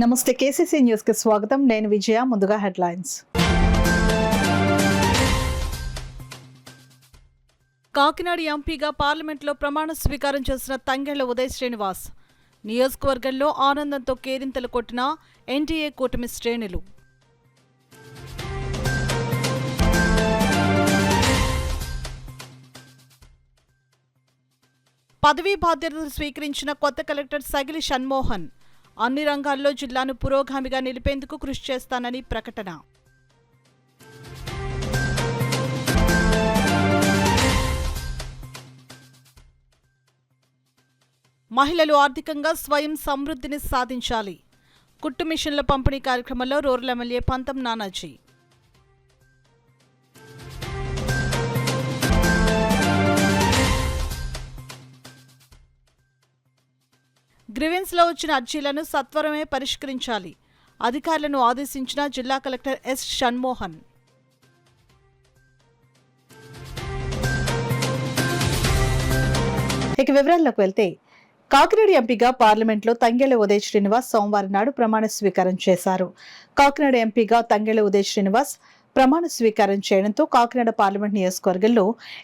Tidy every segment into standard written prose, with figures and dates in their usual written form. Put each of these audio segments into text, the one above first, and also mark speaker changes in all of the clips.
Speaker 1: నమస్తే KCC news కి స్వాగతం. నేను విజయ. ముందుగా హెడ్లైన్స్. కాకినాడ ఎంపీగా పార్లమెంట్లో ప్రమాణ స్వీకారం చేసిన తంగెళ్ల ఉదయ్ శ్రీనివాస్. నియోజకవర్గంలో ఆనందంతో కేరింతలు కొట్టిన ఎన్డీఏ కూటమి శ్రేణులు. పదవీ బాధ్యతలు స్వీకరించిన కొత్త కలెక్టర్ సగిలి షణ్మోహన్. అన్ని రంగాల్లో జిల్లాను పురోగామిగా నిలిపేందుకు కృషి చేస్తానని ప్రకటన. మహిళలు ఆర్థికంగా స్వయం సమృద్ధిని సాధించాలి. కుట్టు మిషన్ల పంపిణీ కార్యక్రమంలో రూరల్ ఎమ్మెల్యే పంతం నానాజీ. గ్రీవెన్స్లో వచ్చిన అర్జీలను సత్వరమే పరిష్కరించాలి. అధికారులను ఆదేశించిన జిల్లా కలెక్టర్ ఎస్ షణ్మోహన్. ఇక వివరాల్లోకి వెళ్తే, కాకినాడ ఎంపీగా పార్లమెంట్లో తంగెళ్ల ఉదయ్ శ్రీనివాస్ సోమవారం నాడు ప్రమాణ స్వీకారం చేశారు. కాకినాడ ఎంపీగా తంగెళ్ల ఉదయ్ శ్రీనివాస్ ప్రమాణ స్వీకారం చేయడంతో కాకినాడ పార్లమెంట్ నియోజకవర్గంలో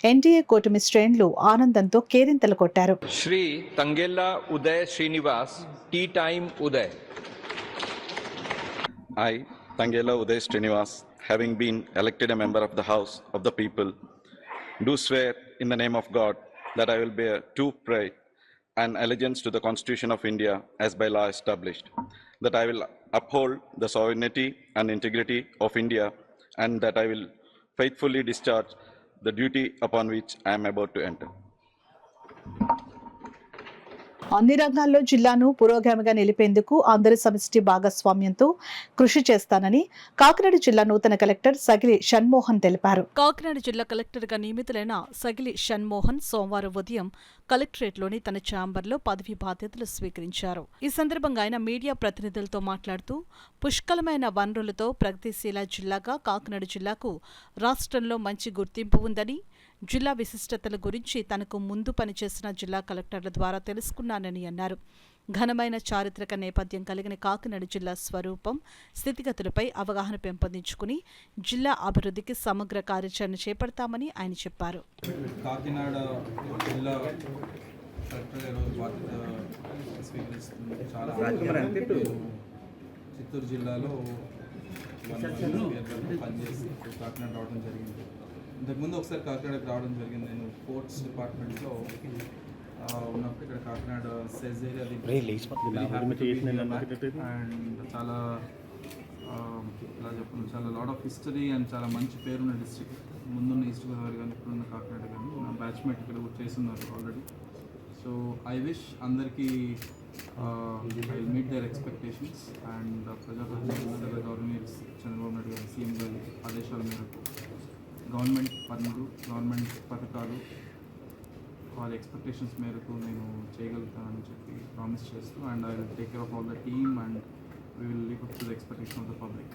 Speaker 1: ఎన్డీఏ కూటమి శ్రేణులు ఆనందంతో కేరింతలు కొట్టారు.
Speaker 2: Shri Tangella Uday Srinivas Tea Time Uday.
Speaker 3: I, Tangela Uday Srinivas, having been elected a member of the House of the People, do swear in the name of God that I will bear true pride and allegiance to the Constitution of India as by law established, that I will uphold the sovereignty and integrity of India, and that I will faithfully discharge the duty upon which I am about to enter.
Speaker 1: అన్ని రంగాల్లో జిల్లాను పురోగామిగా నిలిపేందుకు అందరి సమిష్టి భాగస్వామ్యంతో కృషి చేస్తానని కాకినాడ జిల్లా నూతన కలెక్టర్ సగిలి షణ్మోహన్ తెలిపారు. కాకినాడ జిల్లా కలెక్టర్గా నియమితులైన సగిలి షణ్మోహన్ సోమవారం ఉదయం కలెక్టరేట్లోని తన ఛాంబర్లో పదవీ బాధ్యతలు స్వీకరించారు. ఈ సందర్భంగా ఆయన మీడియా ప్రతినిధులతో మాట్లాడుతూ, పుష్కలమైన వనరులతో ప్రగతిశీల జిల్లాగా కాకినాడ జిల్లాకు రాష్ట్రంలో మంచి గుర్తింపు ఉందని, జిల్లా విశిష్టతల గురించి తనకు ముందు పనిచేసిన జిల్లా కలెక్టర్ల ద్వారా తెలుసుకున్నానని అన్నారు. ఘనమైన చారిత్రక నేపథ్యం కలిగిన కాకినాడ జిల్లా స్వరూపం, స్థితిగతులపై అవగాహన పెంపొందించుకుని జిల్లా అభివృద్ధికి సమగ్ర కార్యాచరణ చేపడతామని ఆయన చెప్పారు.
Speaker 4: కాకినాడ జిల్లా కలెక్టర్ బాధ్యత స్వీకరిస్తుంది. చాలా చిత్తూరు జిల్లాలో పనిచేసి కాకినాడ రావడం జరిగింది. ఇంతకుముందు ఒకసారి కాకినాడకి రావడం జరిగింది. నేను పోర్ట్స్ డిపార్ట్మెంట్లో ఉన్నప్పుడు ఇక్కడ కాకినాడ సెజ్ ఏరియా అండ్ చాలా ఇలా చెప్పను, చాలా లాట్ ఆఫ్ హిస్టరీ అండ్ చాలా మంచి పేరున్న డిస్ట్రిక్ట్. ముందున్న ఈస్ట్ గోదావరి కానీ ఇప్పుడున్న కాకినాడ కానీ నా బ్యాచ్మేట్ ఇక్కడ కూడా చేస్తున్నారు ఆల్రెడీ. సో ఐ విష్ అందరికీ I meet their expectations and ప్రజాప్రతినిధుల గవర్నమెంట్ చంద్రబాబు నాయుడు గారి సీఎం గారి ఆదేశాల మేరకు గవర్నమెంట్ పనులు, గవర్నమెంట్ పథకాలు వాళ్ళ ఎక్స్పెక్టేషన్స్ మేరకు నేను చేయగలుగుతానని చెప్పి ప్రామిస్ చేస్తూ, and I will take care of all the team and we will live up to the expectation of the public.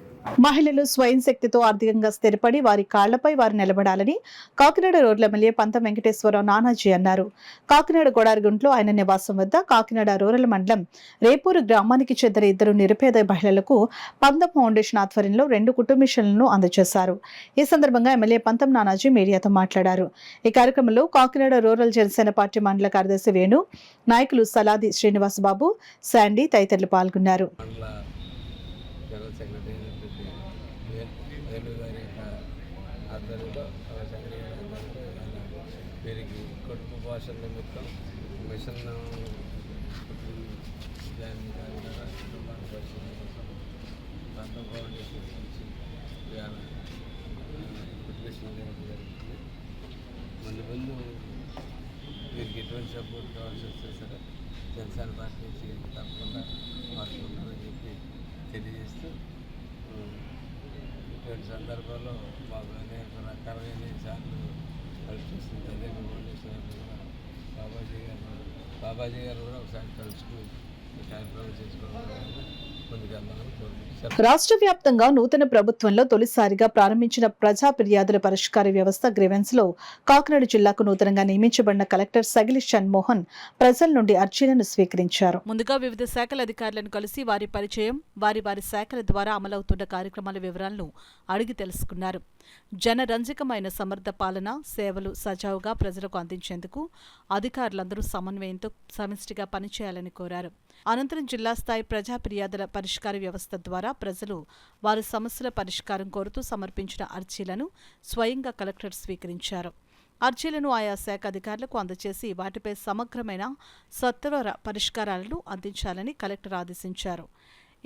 Speaker 1: మహిళలు స్వయం శక్తితో ఆర్థికంగా స్థిరపడి వారి కాళ్లపై వారు నిలబడాలని కాకినాడ రోడ్ల ఎమ్మెల్యే పంతం వెంకటేశ్వరరావు నానాజీ అన్నారు. కాకినాడ గొడారిగుంట్లో ఆయన నివాసం వద్ద కాకినాడ రూరల్ మండలం రేపూరు గ్రామానికి చెందిన ఇద్దరు నిరుపేద మహిళలకు పంతం ఫౌండేషన్ ఆధ్వర్యంలో 2 కుట్టు మిషన్లను అందజేశారు. ఈ సందర్భంగా ఎమ్మెల్యే పంతం నానాజీ మీడియాతో మాట్లాడారు. ఈ కార్యక్రమంలో కాకినాడ రూరల్ జనసేన పార్టీ మండల కార్యదర్శి వేణు, నాయకులు సలాది శ్రీనివాస్ బాబు, శాండీ తదితరులు పాల్గొన్నారు.
Speaker 5: జనరల్ సెక్రటరీ వేణు గారి ఆధ్వర్యంలో వీరికి కుటుంబ పోషణ నిమిత్తం మిషన్ పంతం ఫౌండేషన్ నుంచి మిషన్ జరుగుతుంది. ముందు ముందు వీరికి ఎటువంటి సపోర్ట్ కావాల్సి వస్తే సరే జనసేన పార్టీ నుంచి తప్పకుండా వాడుకుంటామని చెప్పి తెలియజేస్తూ, ఇటువంటి సందర్భాల్లో మాకు అనేక రకాలైన సార్లు హెల్ప్ చేస్తుంది. అదే ఫౌండేషన్ కూడా బాబాజీ గారు కూడా ఒకసారి కలుసుకుని కార్యక్రమం చేసుకోవడం ముందుకెళ్దామని కోరుకుంటున్నాను.
Speaker 1: రాష్ట్ర వ్యాప్తంగా నూతన ప్రభుత్వంలో తొలిసారిగా ప్రారంభించిన ప్రజా ఫిర్యాదుల పరిష్కార వ్యవస్థ గ్రీవెన్స్ లో కాకినాడ జిల్లాకు నూతనంగా నియమించబడిన కలెక్టర్ సగిలి షణ్మోహన్ ప్రజల నుండి అర్జీలను స్వీకరించారు. ముందుగా వివిధ శాఖల అధికారులను కలిసి వారి పరిచయం, వారి శాఖల ద్వారా అమలవుతున్న కార్యక్రమాల వివరాలను అడిగి తెలుసుకున్నారు. జనరంజకమైన సమర్థ పాలన, సేవలు సజావుగా ప్రజలకు అందించేందుకు అధికారులందరూ సమన్వయంతో సమిష్టిగా పనిచేయాలని కోరారు. అనంతరం జిల్లా స్థాయి ప్రజా ఫిర్యాదుల పరిష్కార వ్యవస్థ ద్వారా ప్రజలు వారి సమస్యల పరిష్కారం కోరుతూ సమర్పించిన అర్జీలను స్వయంగా కలెక్టర్ స్వీకరించారు. అర్జీలను ఆయా శాఖ అధికారులకు అందజేసి వాటిపై సమగ్రమైన సత్వర పరిష్కారాలను అందించాలని కలెక్టర్ ఆదేశించారు.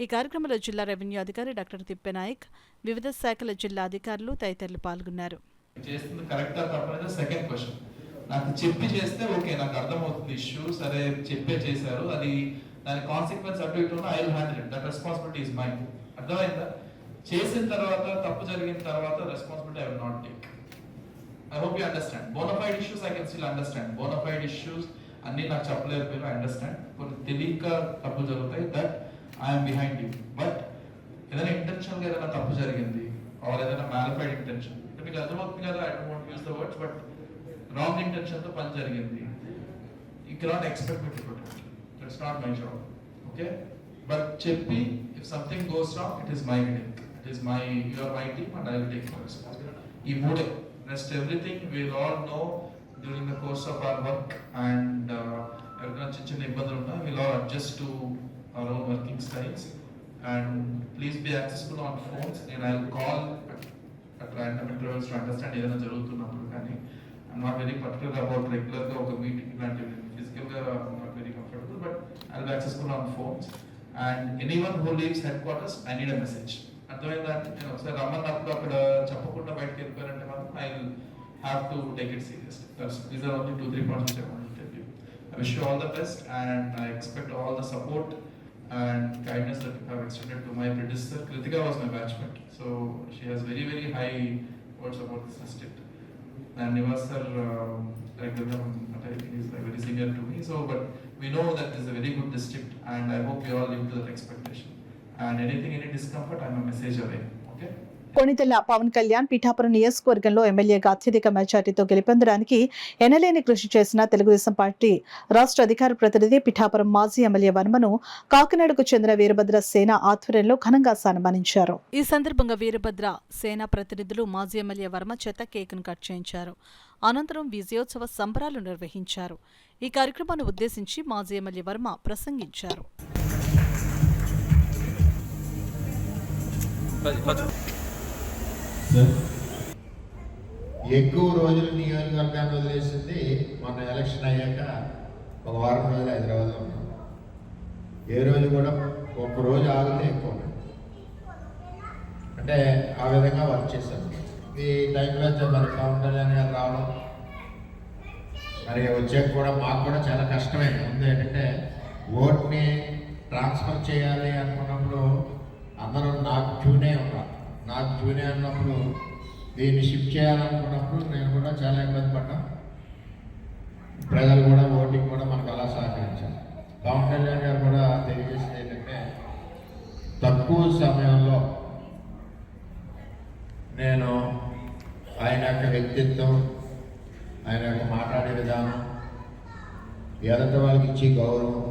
Speaker 1: ఈ కార్యక్రమంలో జిల్లా రెవెన్యూ అధికారి డాక్టర్ తిప్పెనాయక్, వివిధ శాఖల జిల్లా అధికారులు తదితరులు పాల్గొన్నారు.
Speaker 6: చేస్తుంది కరెక్టా తప్పనేది సెకండ్ క్వశ్చన్. నాకు చెప్పి చేస్తే ఓకే, నాకు అర్థమవుతుంది ఇష్యూ, సరే చెప్పే చేశారు, అది దాని కాన్సిక్వెన్స్ అటు ఇటు I will handle it, that responsibility is mine. అర్థమైందా? చేసిన తర్వాత తప్పు జరిగిన తర్వాత responsibility I will not take. I hope you understand. Bona fide issues I can still understand. Bona fide issues అన్ని నాకు చెప్పలేకపోయినా ఐ అండర్స్టాండ్. కొన్ని తెలియక తప్పు జరుగుతాయి, that I'm behind you. But ఏదైనా ఇంటెన్షన్ గా ఏదైనా తప్పు జరిగింది ఆర్ ఏదైనా మ్యాలిఫైడ్ ఇంటెన్షన్, అంటే మీకు అర్థమవుతుంది కదా, I don't want to use the words, but wrong intention తో పని జరిగింది. You cannot expect me to protect. That's not my job. Okay, but చెప్పి if something goes wrong, it is my headache, it is my your my team and I will take for responsibility. ఈ మూడే, rest everything will all know during the course of our work. And ఎవరికైనా చిన్న చిన్న ఇబ్బందులు ఉన్నా will all adjust to our own working styles, and please be accessible on phones, and I'll call at random intervals to understand ఏదైనా జరుగుతున్నప్పుడు. కానీ I'm not very particular about regular గా ఒక మీటింగ్ ఇలాంటివి physical గా I'm not very comfortable, but I'll be accessible on phones. And anyone who leaves headquarters, I need a message. అర్థమైందా? నేను ఒకసారి రమ్మన్నప్పుడు అక్కడ చెప్పకుండా బయటకు వెళ్ళిపోయారంటే మాత్రం I will have to take it seriously. These are only 2-3 points which I want to tell you. I wish you all the best, and I expect all the support and kindness that you have extended to my predecessor. Kritika was my batchmate, so she has very, very high words about this district. And Nivas sir, he is very senior to me, so but we know that this is a very good district, and I hope you all live to that expectation. And anything, any discomfort, I'm a message away. Okay.
Speaker 1: Konidela Pawan Kalyan Pithapuram నియోజకవర్గంలో ఎమ్మెల్యేగా అత్యధిక మెజార్టీతో గెలుపొందడానికి ఎనలేని కృషి చేసిన Telugu Desam party రాష్ట్ర అధికార ప్రతినిధి పిఠాపురం మాజీ ఎమ్మెల్యే వర్మను కాకినాడకు చెందిన వీరభద్ర సేన ఆధ్వర్యంలో ఘనంగా సన్మానించారు. ఈ సందర్భంగా వీరభద్ర సేన ప్రతినిధులు మాజీ ఎమ్మెల్యే వర్మ చేత కేక్ను కట్ చేయించారు. అనంతరం విజయోత్సవ సంబరాలు నిర్వహించారు. ఈ కార్యక్రమాన్ని ఉద్దేశించి మాజీ ఎమ్మెల్యే వర్మ ప్రసంగించారు.
Speaker 7: ఎక్కువ రోజులు నియోజకవర్గాన్ని వదిలేసింది మొన్న ఎలక్షన్ అయ్యాక ఒక వారం రోజులు హైదరాబాద్లో ఉన్నాం. ఏ రోజు కూడా ఒక్క రోజు ఆగితే ఎక్కువ, అంటే ఆ విధంగా వర్క్ చేశాను. ఈ టైంలో మరి పవన్ కళ్యాణ్ గారు రావడం, మరి వచ్చాక కూడా మాకు కూడా చాలా కష్టమే ఉంది. ఏంటంటే ఓట్ని ట్రాన్స్ఫర్ చేయాలి అనుకున్నప్పుడు అందరూ నాకు ట్యూనే ఉన్నారు. నాకు ట్యూనే అన్నప్పుడు దీన్ని షిఫ్ట్ చేయాలనుకున్నప్పుడు నేను కూడా చాలా ఇబ్బంది పడ్డాను. ప్రజలు కూడా ఓటింగ్ కూడా మనకు అలా సహకరించారు. పవన్ కళ్యాణ్ గారు కూడా తెలియజేసింది ఏంటంటే తక్కువ సమయంలో నేను ఆయన యొక్క వ్యక్తిత్వం, ఆయన యొక్క మాట్లాడే విధానం, ఎదుటి వాళ్ళకి ఇచ్చే గౌరవం.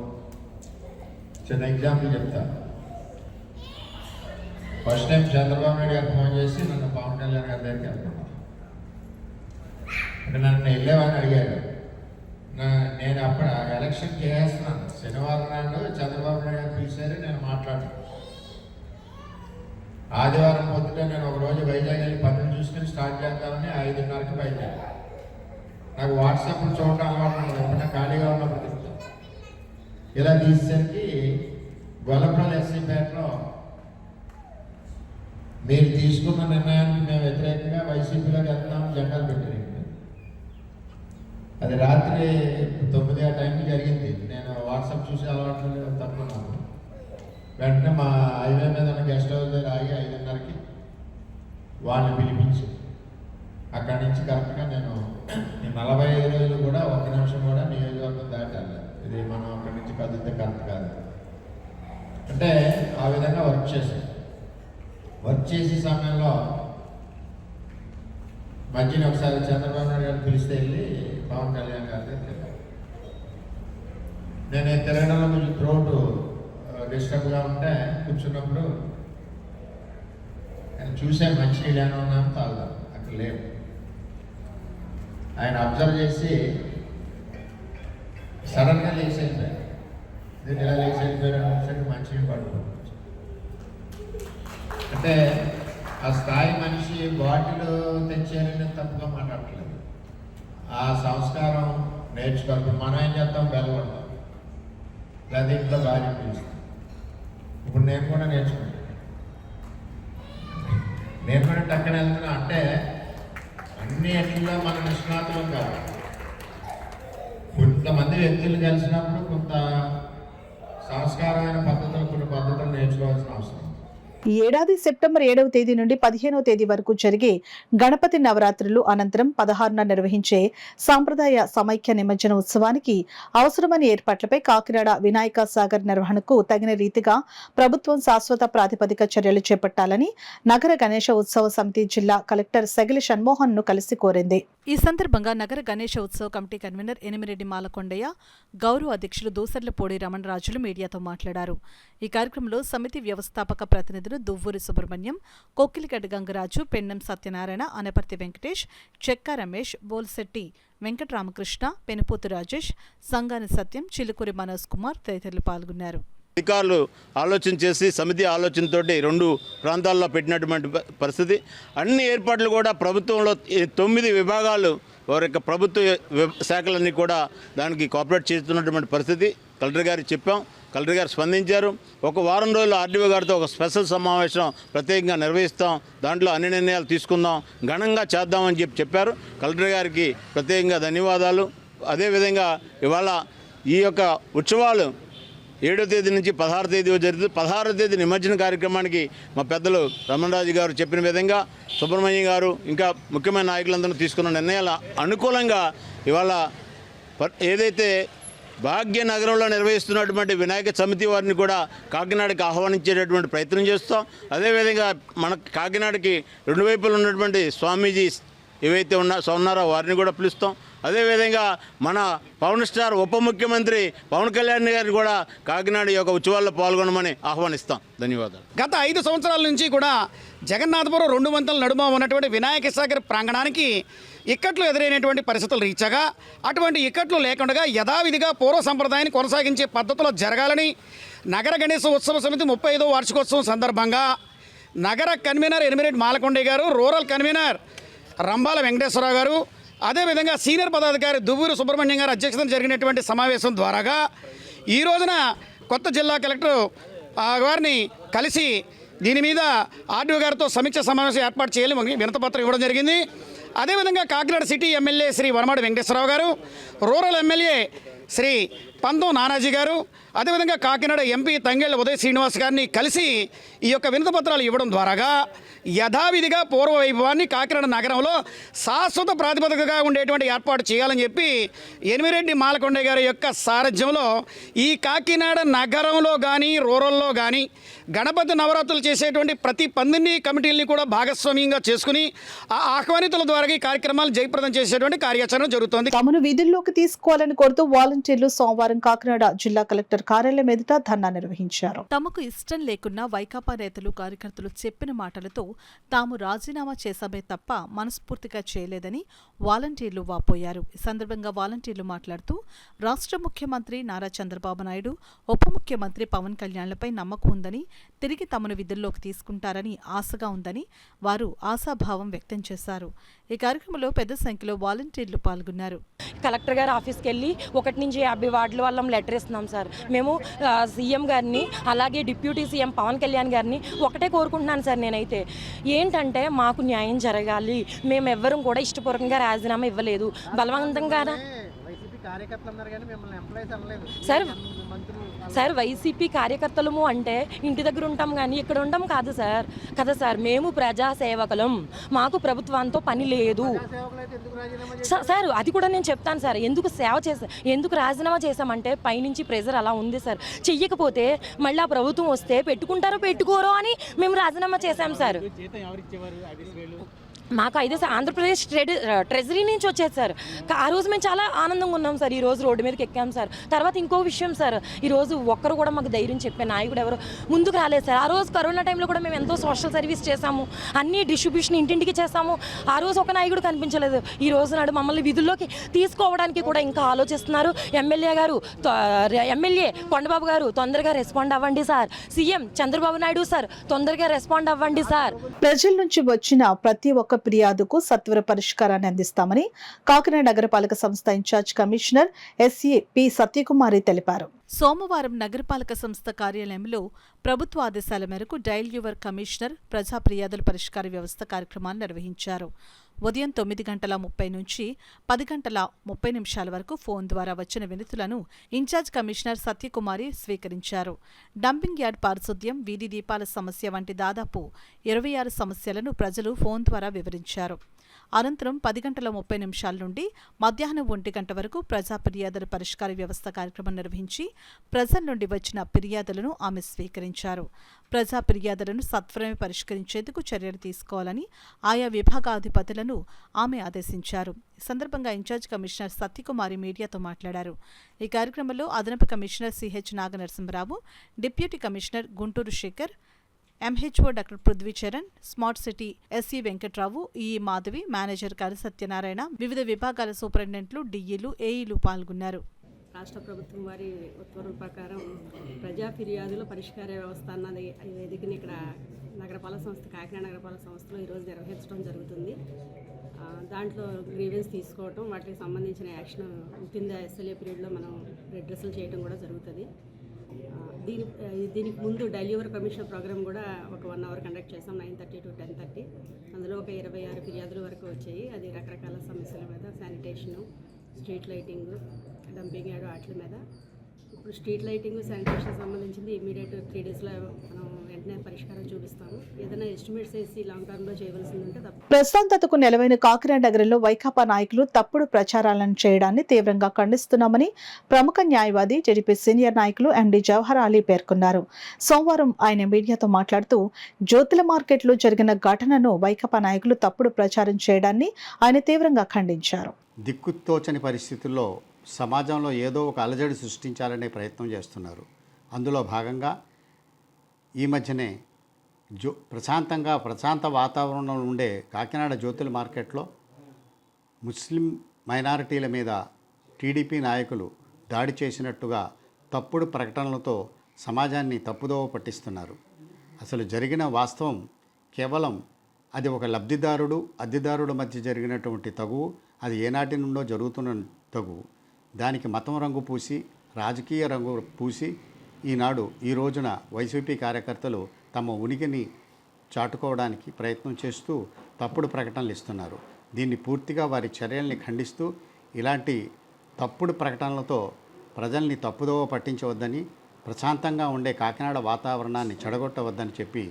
Speaker 7: చిన్న ఎగ్జాంపుల్ చెప్తాను. ఫస్ట్ టైం చంద్రబాబు నాయుడు గారు ఫోన్ చేసి నన్ను పవన్ కళ్యాణ్ గారి దగ్గరికి వెళ్తున్నాను అంటే నన్ను వెళ్ళేవాడిని అడిగారు. నేను అప్పుడు ఎలక్షన్ చేస్తున్నాను. శనివారం నాడు చంద్రబాబు నాయుడు గారు పిలిచారు, నేను మాట్లాడాను. ఆదివారం పొద్దుటే నేను ఒక రోజు వైజాగ్ వెళ్ళి పనులు చూసుకుని స్టార్ట్ చేద్దామని 5:30కి బయలుదేరాను. నాకు వాట్సాప్లో చూడటం అలవాటు ఉండదు, ఎప్పుడైనా ఖాళీగా ఉన్నప్పుడు తిరుగుతాను. ఇలా తీసేసరికి గొల్లపల్లి ఎస్సీపేటలో మీరు తీసుకున్న నిర్ణయానికి మేము వ్యతిరేకంగా వైసీపీలోకి వెళ్తున్నాం జెండాలు పెట్టారు. అది రాత్రి 9 ఆ టైంకి జరిగింది. నేను వాట్సాప్ చూసి అలవాటు తప్పుకున్నాను. వెంటనే మా హైవే మీద ఉన్న గెస్ట్ హౌస్ దగ్గర ఆగి 5:30కి వాళ్ళని పిలిపించి అక్కడి నుంచి కరెక్ట్గా నేను 45 రోజులు కూడా 1 నిమిషం కూడా నియోజకవర్గం దాటాలి. ఇది మనం అక్కడి నుంచి కదిలితే కరెక్ట్ కాదు. అంటే ఆ విధంగా వర్క్ చేశాను. వర్క్ చేసే సమయంలో మధ్యన ఒకసారి చంద్రబాబు నాయుడు గారు పిలిస్తే వెళ్ళి పవన్ కళ్యాణ్ గారి దగ్గర తిరిగాను. నేను తిరగడంలో కొంచెం థ్రోట్ డిస్టర్బ్గా ఉంటే కూర్చున్నప్పుడు నేను చూసే మంచినీళ్ళు ఏమైనా ఉన్నాను తాగుదాం, అక్కడ లేవు. ఆయన అబ్జర్వ్ చేసి సడన్గా లేచి వెళ్ళిపోయారు. నేను ఇలా లేచి వెళ్ళిపోయాను, మంచినీళ్ళు పడుకోవచ్చు. అంటే ఆ స్థాయి మనిషి బాటిల్ తెచ్చారని తప్పుగా మాట్లాడట్లేదు. ఆ సంస్కారం నేర్చుకోవాలి. మనం ఏం చేస్తాం, బెల్లగొడతాం, లేదా ఇంట్లో భార్య పిలుస్తాం. ఇప్పుడు నేను కూడా నేర్చుకున్నాను. నేను కూడా టక్కన వెళ్తున్నా అంటే అన్ని ఎట్లలో మన నిష్ణాతులం కాదు. కొంతమంది వ్యక్తులు కలిసినప్పుడు కొంత సంస్కారమైన పద్ధతులు, కొన్ని పద్ధతులు నేర్చుకోవాల్సిన అవసరం.
Speaker 1: ఈ ఏడాది సెప్టెంబర్ 7వ తేదీ నుండి 15వ తేదీ వరకు జరిగే గణపతి నవరాత్రులు అనంతరం 16న నిర్వహించే సాంప్రదాయ సమైక్య నిమజ్జన ఉత్సవానికి అవసరమైన ఏర్పాట్లపై కాకినాడ వినాయక సాగర్ నిర్వహణకు తగిన రీతిగా ప్రభుత్వం శాశ్వత ప్రాతిపదిక చర్యలు చేపట్టాలని నగర గణేశ ఉత్సవ సమితి జిల్లా కలెక్టర్ సగిలి షణ్మోహన్ ను కలిసి కోరింది. ఈ సందర్భంగా నగర గణేశ ఉత్సవ కమిటీ కన్వీనర్ ఎనిమిరెడ్డి మాలకొండయ్య, గౌరవ అధ్యక్షులు దూసర్లపూడి రమణరాజులు మీడియాతో మాట్లాడారు. ఈ కార్యక్రమంలో సమితి వ్యవస్థాపక ప్రతినిధులు దువ్వూరి సుబ్రహ్మణ్యం, కోకిలిగడ్డ గంగరాజు, పెన్నం సత్యనారాయణ, అనపర్తి వెంకటేష్, చెక్క రమేష్, బోల్శెట్టి వెంకటరామకృష్ణ, పెనుపోతు రాజేష్, సంగాని సత్యం, చిలుకూరి మనోజ్ కుమార్ తదితరులు పాల్గొన్నారు.
Speaker 8: అధికారులు ఆలోచన చేసి సమితి ఆలోచనతోటి 2 ప్రాంతాల్లో పెట్టినటువంటి పరిస్థితి. అన్ని ఏర్పాట్లు కూడా ప్రభుత్వంలో 9 విభాగాలు వారి యొక్క ప్రభుత్వ శాఖలన్నీ కూడా దానికి కోఆపరేట్ చేస్తున్నటువంటి పరిస్థితి. కలెక్టర్ గారికి చెప్పాం, కలెక్టర్ గారు స్పందించారు. ఒక వారం రోజులు ఆర్డీఓ గారితో ఒక స్పెషల్ సమావేశం ప్రత్యేకంగా నిర్వహిస్తాం, దాంట్లో అన్ని నిర్ణయాలు తీసుకుందాం, ఘనంగా చేద్దామని చెప్పారు. కలెక్టర్ గారికి ప్రత్యేకంగా ధన్యవాదాలు. అదేవిధంగా ఇవాళ ఈ యొక్క ఉత్సవాలు 7వ తేదీ నుంచి 16వ తేదీ జరుగుతుంది. 16వ తేదీ నిమజ్జన కార్యక్రమానికి మా పెద్దలు రమణరాజు గారు చెప్పిన విధంగా సుబ్రహ్మణ్యం గారు ఇంకా ముఖ్యమైన నాయకులందరూ తీసుకున్న నిర్ణయాల అనుకూలంగా ఇవాళ ఏదైతే భాగ్యనగరంలో నిర్వహిస్తున్నటువంటి వినాయక సమితి వారిని కూడా కాకినాడకి ఆహ్వానించేటటువంటి ప్రయత్నం చేస్తాం. అదేవిధంగా మన కాకినాడకి 2 వైపులు ఉన్నటువంటి స్వామీజీ ఏవైతే ఉన్నారో వారిని కూడా పిలుస్తాం. అదేవిధంగా మన పవన్ స్టార్ ఉప ముఖ్యమంత్రి పవన్ కళ్యాణ్ గారిని కూడా కాకినాడ యొక్క ఉత్సవాల్లో పాల్గొనమని ఆహ్వానిస్తాం. ధన్యవాదాలు.
Speaker 9: గత 5 సంవత్సరాల నుంచి కూడా జగన్నాథపురం 2 వంతల నడుమ ఉన్నటువంటి వినాయక సాగర్ ప్రాంగణానికి ఇక్కట్లు ఎదురైనటువంటి పరిస్థితులు రీచగా అటువంటి ఇక్కట్లు లేకుండా యథావిధిగా పూర్వ సంప్రదాయాన్ని కొనసాగించే పద్ధతిలో జరగాలని నగర గణేశ ఉత్సవ సమితి 35వ వార్షికోత్సవం సందర్భంగా నగర కన్వీనర్ ఎనిమిరెడ్డి మాలకొండయ్య గారు, రూరల్ కన్వీనర్ రంబాల వెంకటేశ్వరరావు గారు, అదేవిధంగా సీనియర్ పదాధికారి దువ్వూరి సుబ్రహ్మణ్యం గారు అధ్యక్షతన జరిగినటువంటి సమావేశం ద్వారాగా ఈ రోజున కొత్త జిల్లా కలెక్టర్ వారిని కలిసి దీని మీద ఆర్డీఓ గారితో సమీక్ష సమావేశం ఏర్పాటు చేయాలని వినతిపత్రం ఇవ్వడం జరిగింది. అదేవిధంగా కాకినాడ సిటీ ఎమ్మెల్యే శ్రీ వనమాడి వెంకటేశ్వరరావు గారు, రూరల్ ఎమ్మెల్యే శ్రీ పంతం నానాజీ గారు, అదేవిధంగా కాకినాడ ఎంపీ తంగేళ్ల ఉదయ్ శ్రీనివాస్ గారిని కలిసి ఈ యొక్క వినతిపత్రాలు ఇవ్వడం ద్వారాగా యథావిధిగా పూర్వ వైభవాన్ని కాకినాడ నగరంలో శాశ్వత ప్రాతిపదికగా ఉండేటువంటి ఏర్పాటు చేయాలని చెప్పి ఎనిమిరెడ్డి మాలకొండయ్య గారి యొక్క సారథ్యంలో ఈ కాకినాడ నగరంలో కానీ రూరల్లో కానీ గణపతి నవరాత్రులు చేసేటువంటి ప్రతి 12 కమిటీలని కూడా భాగస్వామ్యంగా చేసుకుని ఆ ఆహ్వానితుల ద్వారా ఈ కార్యక్రమాలు జయప్రదం చేసేటువంటి కార్యాచరణ జరుగుతోంది.
Speaker 1: తమను విధుల్లోకి తీసుకోవాలని కోరుతూ వాలంటీర్లు సోమవారం కాకినాడ జిల్లా కలెక్టర్ కార్యాలయం ఎదుట ధర్నా నిర్వహించారు. తమకు ఇష్టం లేకున్నా వైకాపా నేతలు, కార్యకర్తలు చెప్పిన మాటలతో తాము రాజీనామా చేశామే తప్ప మనస్ఫూర్తిగా చేయలేదని వాలంటీర్లు వాపోయారు. ఈ సందర్భంగా వాలంటీర్లు మాట్లాడుతూ రాష్ట్ర ముఖ్యమంత్రి నారా చంద్రబాబు నాయుడు, ఉప ముఖ్యమంత్రి పవన్ కళ్యాణ్లపై నమ్మకం ఉందని, తిరిగి తమను విధుల్లోకి తీసుకుంటారని ఆశగా ఉందని వారు ఆశాభావం వ్యక్తం చేశారు. ఈ కార్యక్రమంలో పెద్ద సంఖ్యలో వాలంటీర్లు పాల్గొన్నారు.
Speaker 10: కలెక్టర్ గారి ఆఫీస్కి వెళ్ళి 1 నుంచి 50 వార్డుల వాళ్ళం లెటర్ ఇస్తున్నాం సార్. మేము సీఎం గారిని అలాగే డిప్యూటీ సీఎం పవన్ కళ్యాణ్ గారిని ఒకటే కోరుకుంటున్నాను సార్. నేనైతే ఏంటంటే మాకు న్యాయం జరగాలి. మేము ఎవ్వరం కూడా ఇష్టపూర్వకంగా రాజీనామా ఇవ్వలేదు, బలవంతంగా సార్ వైసీపీ కార్యకర్తలము అంటే ఇంటి దగ్గర ఉంటాం కానీ ఇక్కడ ఉంటాం కాదు సార్ కదా సార్. మేము ప్రజాసేవకులం, మాకు ప్రభుత్వంతో పని లేదు సార్. అది కూడా నేను చెప్తాను సార్. ఎందుకు రాజీనామా చేశామంటే పైనుంచి ప్రెజర్ అలా ఉంది సార్. చెయ్యకపోతే మళ్ళీ ఆ ప్రభుత్వం వస్తే పెట్టుకుంటారో పెట్టుకోరో అని మేము రాజీనామా చేశాం సార్. మాకు 5 ఆంధ్రప్రదేశ్ ట్రెజరీ నుంచి వచ్చేది సార్. ఆ రోజు మేము చాలా ఆనందంగా ఉన్నాం సార్. ఈ రోజు రోడ్డు మీదకి ఎక్కాం సార్. తర్వాత ఇంకో విషయం సార్, ఈరోజు ఒక్కరు కూడా మాకు ధైర్యం చెప్పే నాయకుడు ఎవరు ముందుకు రాలేదు సార్. ఆ రోజు కరోనా టైంలో కూడా మేము ఎంతో సోషల్ సర్వీస్ చేశాము, అన్ని డిస్ట్రిబ్యూషన్ ఇంటింటికి చేశాము. ఆ రోజు ఒక నాయకుడు కనిపించలేదు. ఈ రోజు నాడు మమ్మల్ని విధుల్లోకి తీసుకోవడానికి కూడా ఇంకా ఆలోచిస్తున్నారు. ఎమ్మెల్యే కొండబాబు గారు తొందరగా రెస్పాండ్ అవ్వండి sir. CM Chandrababu Naidu sir తొందరగా రెస్పాండ్ అవ్వండి సార్.
Speaker 1: ప్రజల నుంచి వచ్చిన ప్రతి ఒక్క ఫిర్యాదుకు సత్వర పరిష్కారాన్ని అందిస్తామని కాకినాడ నగరపాలక సంస్థ in charge commissioner S A P Satyakumari తెలిపారు. సోమవారం నగరపాలక సంస్థ కార్యాలయంలో ప్రభుత్వ ఆదేశాల మేరకు డయల్ యువర్ కమిషనర్ ప్రజా ఫిర్యాదుల పరిష్కార వ్యవస్థ కార్యక్రమాన్ని నిర్వహించారు. ఉదయం 9:30 నుంచి 10:30 వరకు ఫోన్ ద్వారా వచ్చిన వినతులను ఇన్ఛార్జ్ కమిషనర్ సత్యకుమారి స్వీకరించారు. డంపింగ్ యార్డ్ పారిశుద్ధ్యం, వీధి దీపాల సమస్య వంటి దాదాపు 26 సమస్యలను ప్రజలు ఫోన్ ద్వారా వివరించారు. అనంతరం 10:30 నుండి మధ్యాహ్నం 1 వరకు ప్రజా ఫిర్యాదుల పరిష్కార వ్యవస్థ కార్యక్రమం నిర్వహించి ప్రజల నుండి వచ్చిన ఫిర్యాదులను ఆమె స్వీకరించారు. ప్రజా ఫిర్యాదులను సత్వరమే పరిష్కరించేందుకు చర్యలు తీసుకోవాలని ఆయా విభాగాధిపతులను ఆమె ఆదేశించారు. ఈ సందర్భంగా ఇన్ఛార్జ్ కమిషనర్ సత్యకుమారి మీడియాతో మాట్లాడారు. ఈ కార్యక్రమంలో అదనపు commissioner C H Naganarasimharao, deputy commissioner Guntur Sekhar, MHO doctor Prithvicharan, smart city SE Venkatrao, EE Madhavi, manager Kari Satyanarayana, వివిధ విభాగాల సూపరింటెండెంట్లు, డిఈలు, ఏఈలు పాల్గొన్నారు.
Speaker 11: రాష్ట్ర ప్రభుత్వం వారి ఉత్తర్వుల ప్రకారం ప్రజా ఫిర్యాదుల పరిష్కార వ్యవస్థ అన్నది వేదికని ఇక్కడ నగరపాలక సంస్థ కాకినాడ నగరపాలక సంస్థలో ఈరోజు నిర్వహించడం జరుగుతుంది. దాంట్లో గ్రీవెన్స్ తీసుకోవటం, వాటికి సంబంధించిన యాక్షన్ విత్ ద ఎస్ఎల్ఏ పీరియడ్లో మనం రిడ్రెసల్ చేయడం కూడా జరుగుతుంది. దీనికి ముందు డైలీ యువర్ కమిషన్ ప్రోగ్రామ్ కూడా ఒక 1 అవర్ కండక్ట్ చేసాం, 9:30 to 10:30. అందులో ఒక 26 ఫిర్యాదుల వరకు వచ్చాయి. అది రకరకాల సమస్యల మీద, sanitation, street lighting, dumping yard వాటి మీద. ఇప్పుడు స్ట్రీట్ లైటింగ్, శానిటేషన్ సంబంధించింది ఇమీడియట్ 3 daysలో మనం వెంటనే పరిష్కారం చూపిస్తాము. ఏదైనా ఎస్టిమేట్స్ వేసి లాంగ్ టర్మ్లో చేయవలసిందంటే తప్ప.
Speaker 1: ప్రశాంతతకు నెలవైన కాకినాడ నగరంలో వైకాపా నాయకులు తప్పుడు ప్రచారాలను చేయడాన్ని తీవ్రంగా ఖండిస్తున్నామని ప్రముఖ న్యాయవాది, టీడీపీ సీనియర్ నాయకులు ఎండి జవహర్ అలీ పేర్కొన్నారు. సోమవారం ఆయన మీడియాతో మాట్లాడుతూ జ్యోతుల మార్కెట్లో జరిగిన ఘటనను వైకాపా నాయకులు తప్పుడు ప్రచారం చేయడాన్ని ఆయన తీవ్రంగా ఖండించారు.
Speaker 12: దిక్కుతోచని పరిస్థితుల్లో సమాజంలో ఏదో ఒక అలజడి సృష్టించాలనే ప్రయత్నం చేస్తున్నారు. అందులో భాగంగా ఈ మధ్యనే ప్రశాంత వాతావరణంలో ఉండే కాకినాడ జ్యోతుల మార్కెట్లో ముస్లిం మైనారిటీల మీద టీడీపీ నాయకులు దాడి చేసినట్టుగా తప్పుడు ప్రకటనలతో సమాజాన్ని తప్పుదోవ పట్టిస్తున్నారు. అసలు జరిగిన వాస్తవం కేవలం అది ఒక లబ్ధిదారుడు, అద్దెదారుడు మధ్య జరిగినటువంటి తగువు. అది ఏనాటి నుండో జరుగుతున్న తగువు. దానికి మతం రంగు పూసి, రాజకీయ రంగు పూసి ఈ రోజున వైసీపీ కార్యకర్తలు తమ ఉనికిని చాటుకోవడానికి ప్రయత్నం చేస్తూ తప్పుడు ప్రకటనలు ఇస్తున్నారు. దీన్ని పూర్తిగా వారి చర్యల్ని ఖండిస్తూ ఇలాంటి తప్పుడు ప్రకటనలతో ప్రజల్ని తప్పుదోవ పట్టించవద్దని, ప్రశాంతంగా ఉండే కాకినాడ వాతావరణాన్ని చెడగొట్టవద్దని చెప్పి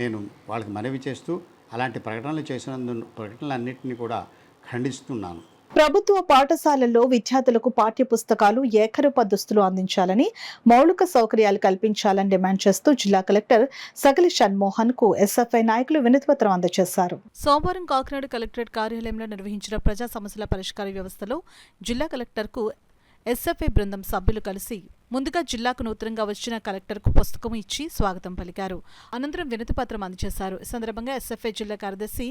Speaker 12: నేను వాళ్ళకి మనవి చేస్తూ అలాంటి ప్రకటనలన్నింటినీ కూడా ఖండిస్తున్నాను.
Speaker 1: ప్రభుత్వ పాఠశాలల్లో విద్యార్థులకు పాఠ్య పుస్తకాలు, ఏకరూప దుస్తులు అందించాలని, మౌలిక సౌకర్యాలు కల్పించాలని డిమాండ్ చేస్తూ జిల్లా కలెక్టర్ సగిలి షణ్మోహన్ కు ఎస్ఎఫ్ఐ నాయకులు వినతిపత్రం అందజేశారు. సోమవారం కాకినాడ కలెక్టరేట్ కార్యాలయంలో నిర్వహించిన ప్రజా సమస్యల పరిష్కార వ్యవస్థలో జిల్లా కలెక్టర్ కు ఎస్ఎఫ్ఐ బృందం సభ్యులు కలిసి ముందుగా జిల్లాకు నూతనంగా వచ్చిన కలెక్టర్కు పుస్తకం ఇచ్చి స్వాగతం పలికారు. అనంతరం వినతిపత్రం అందజేశారు. ఈ సందర్భంగా ఎస్ఎఫ్ఐ జిల్లా కార్యదర్శి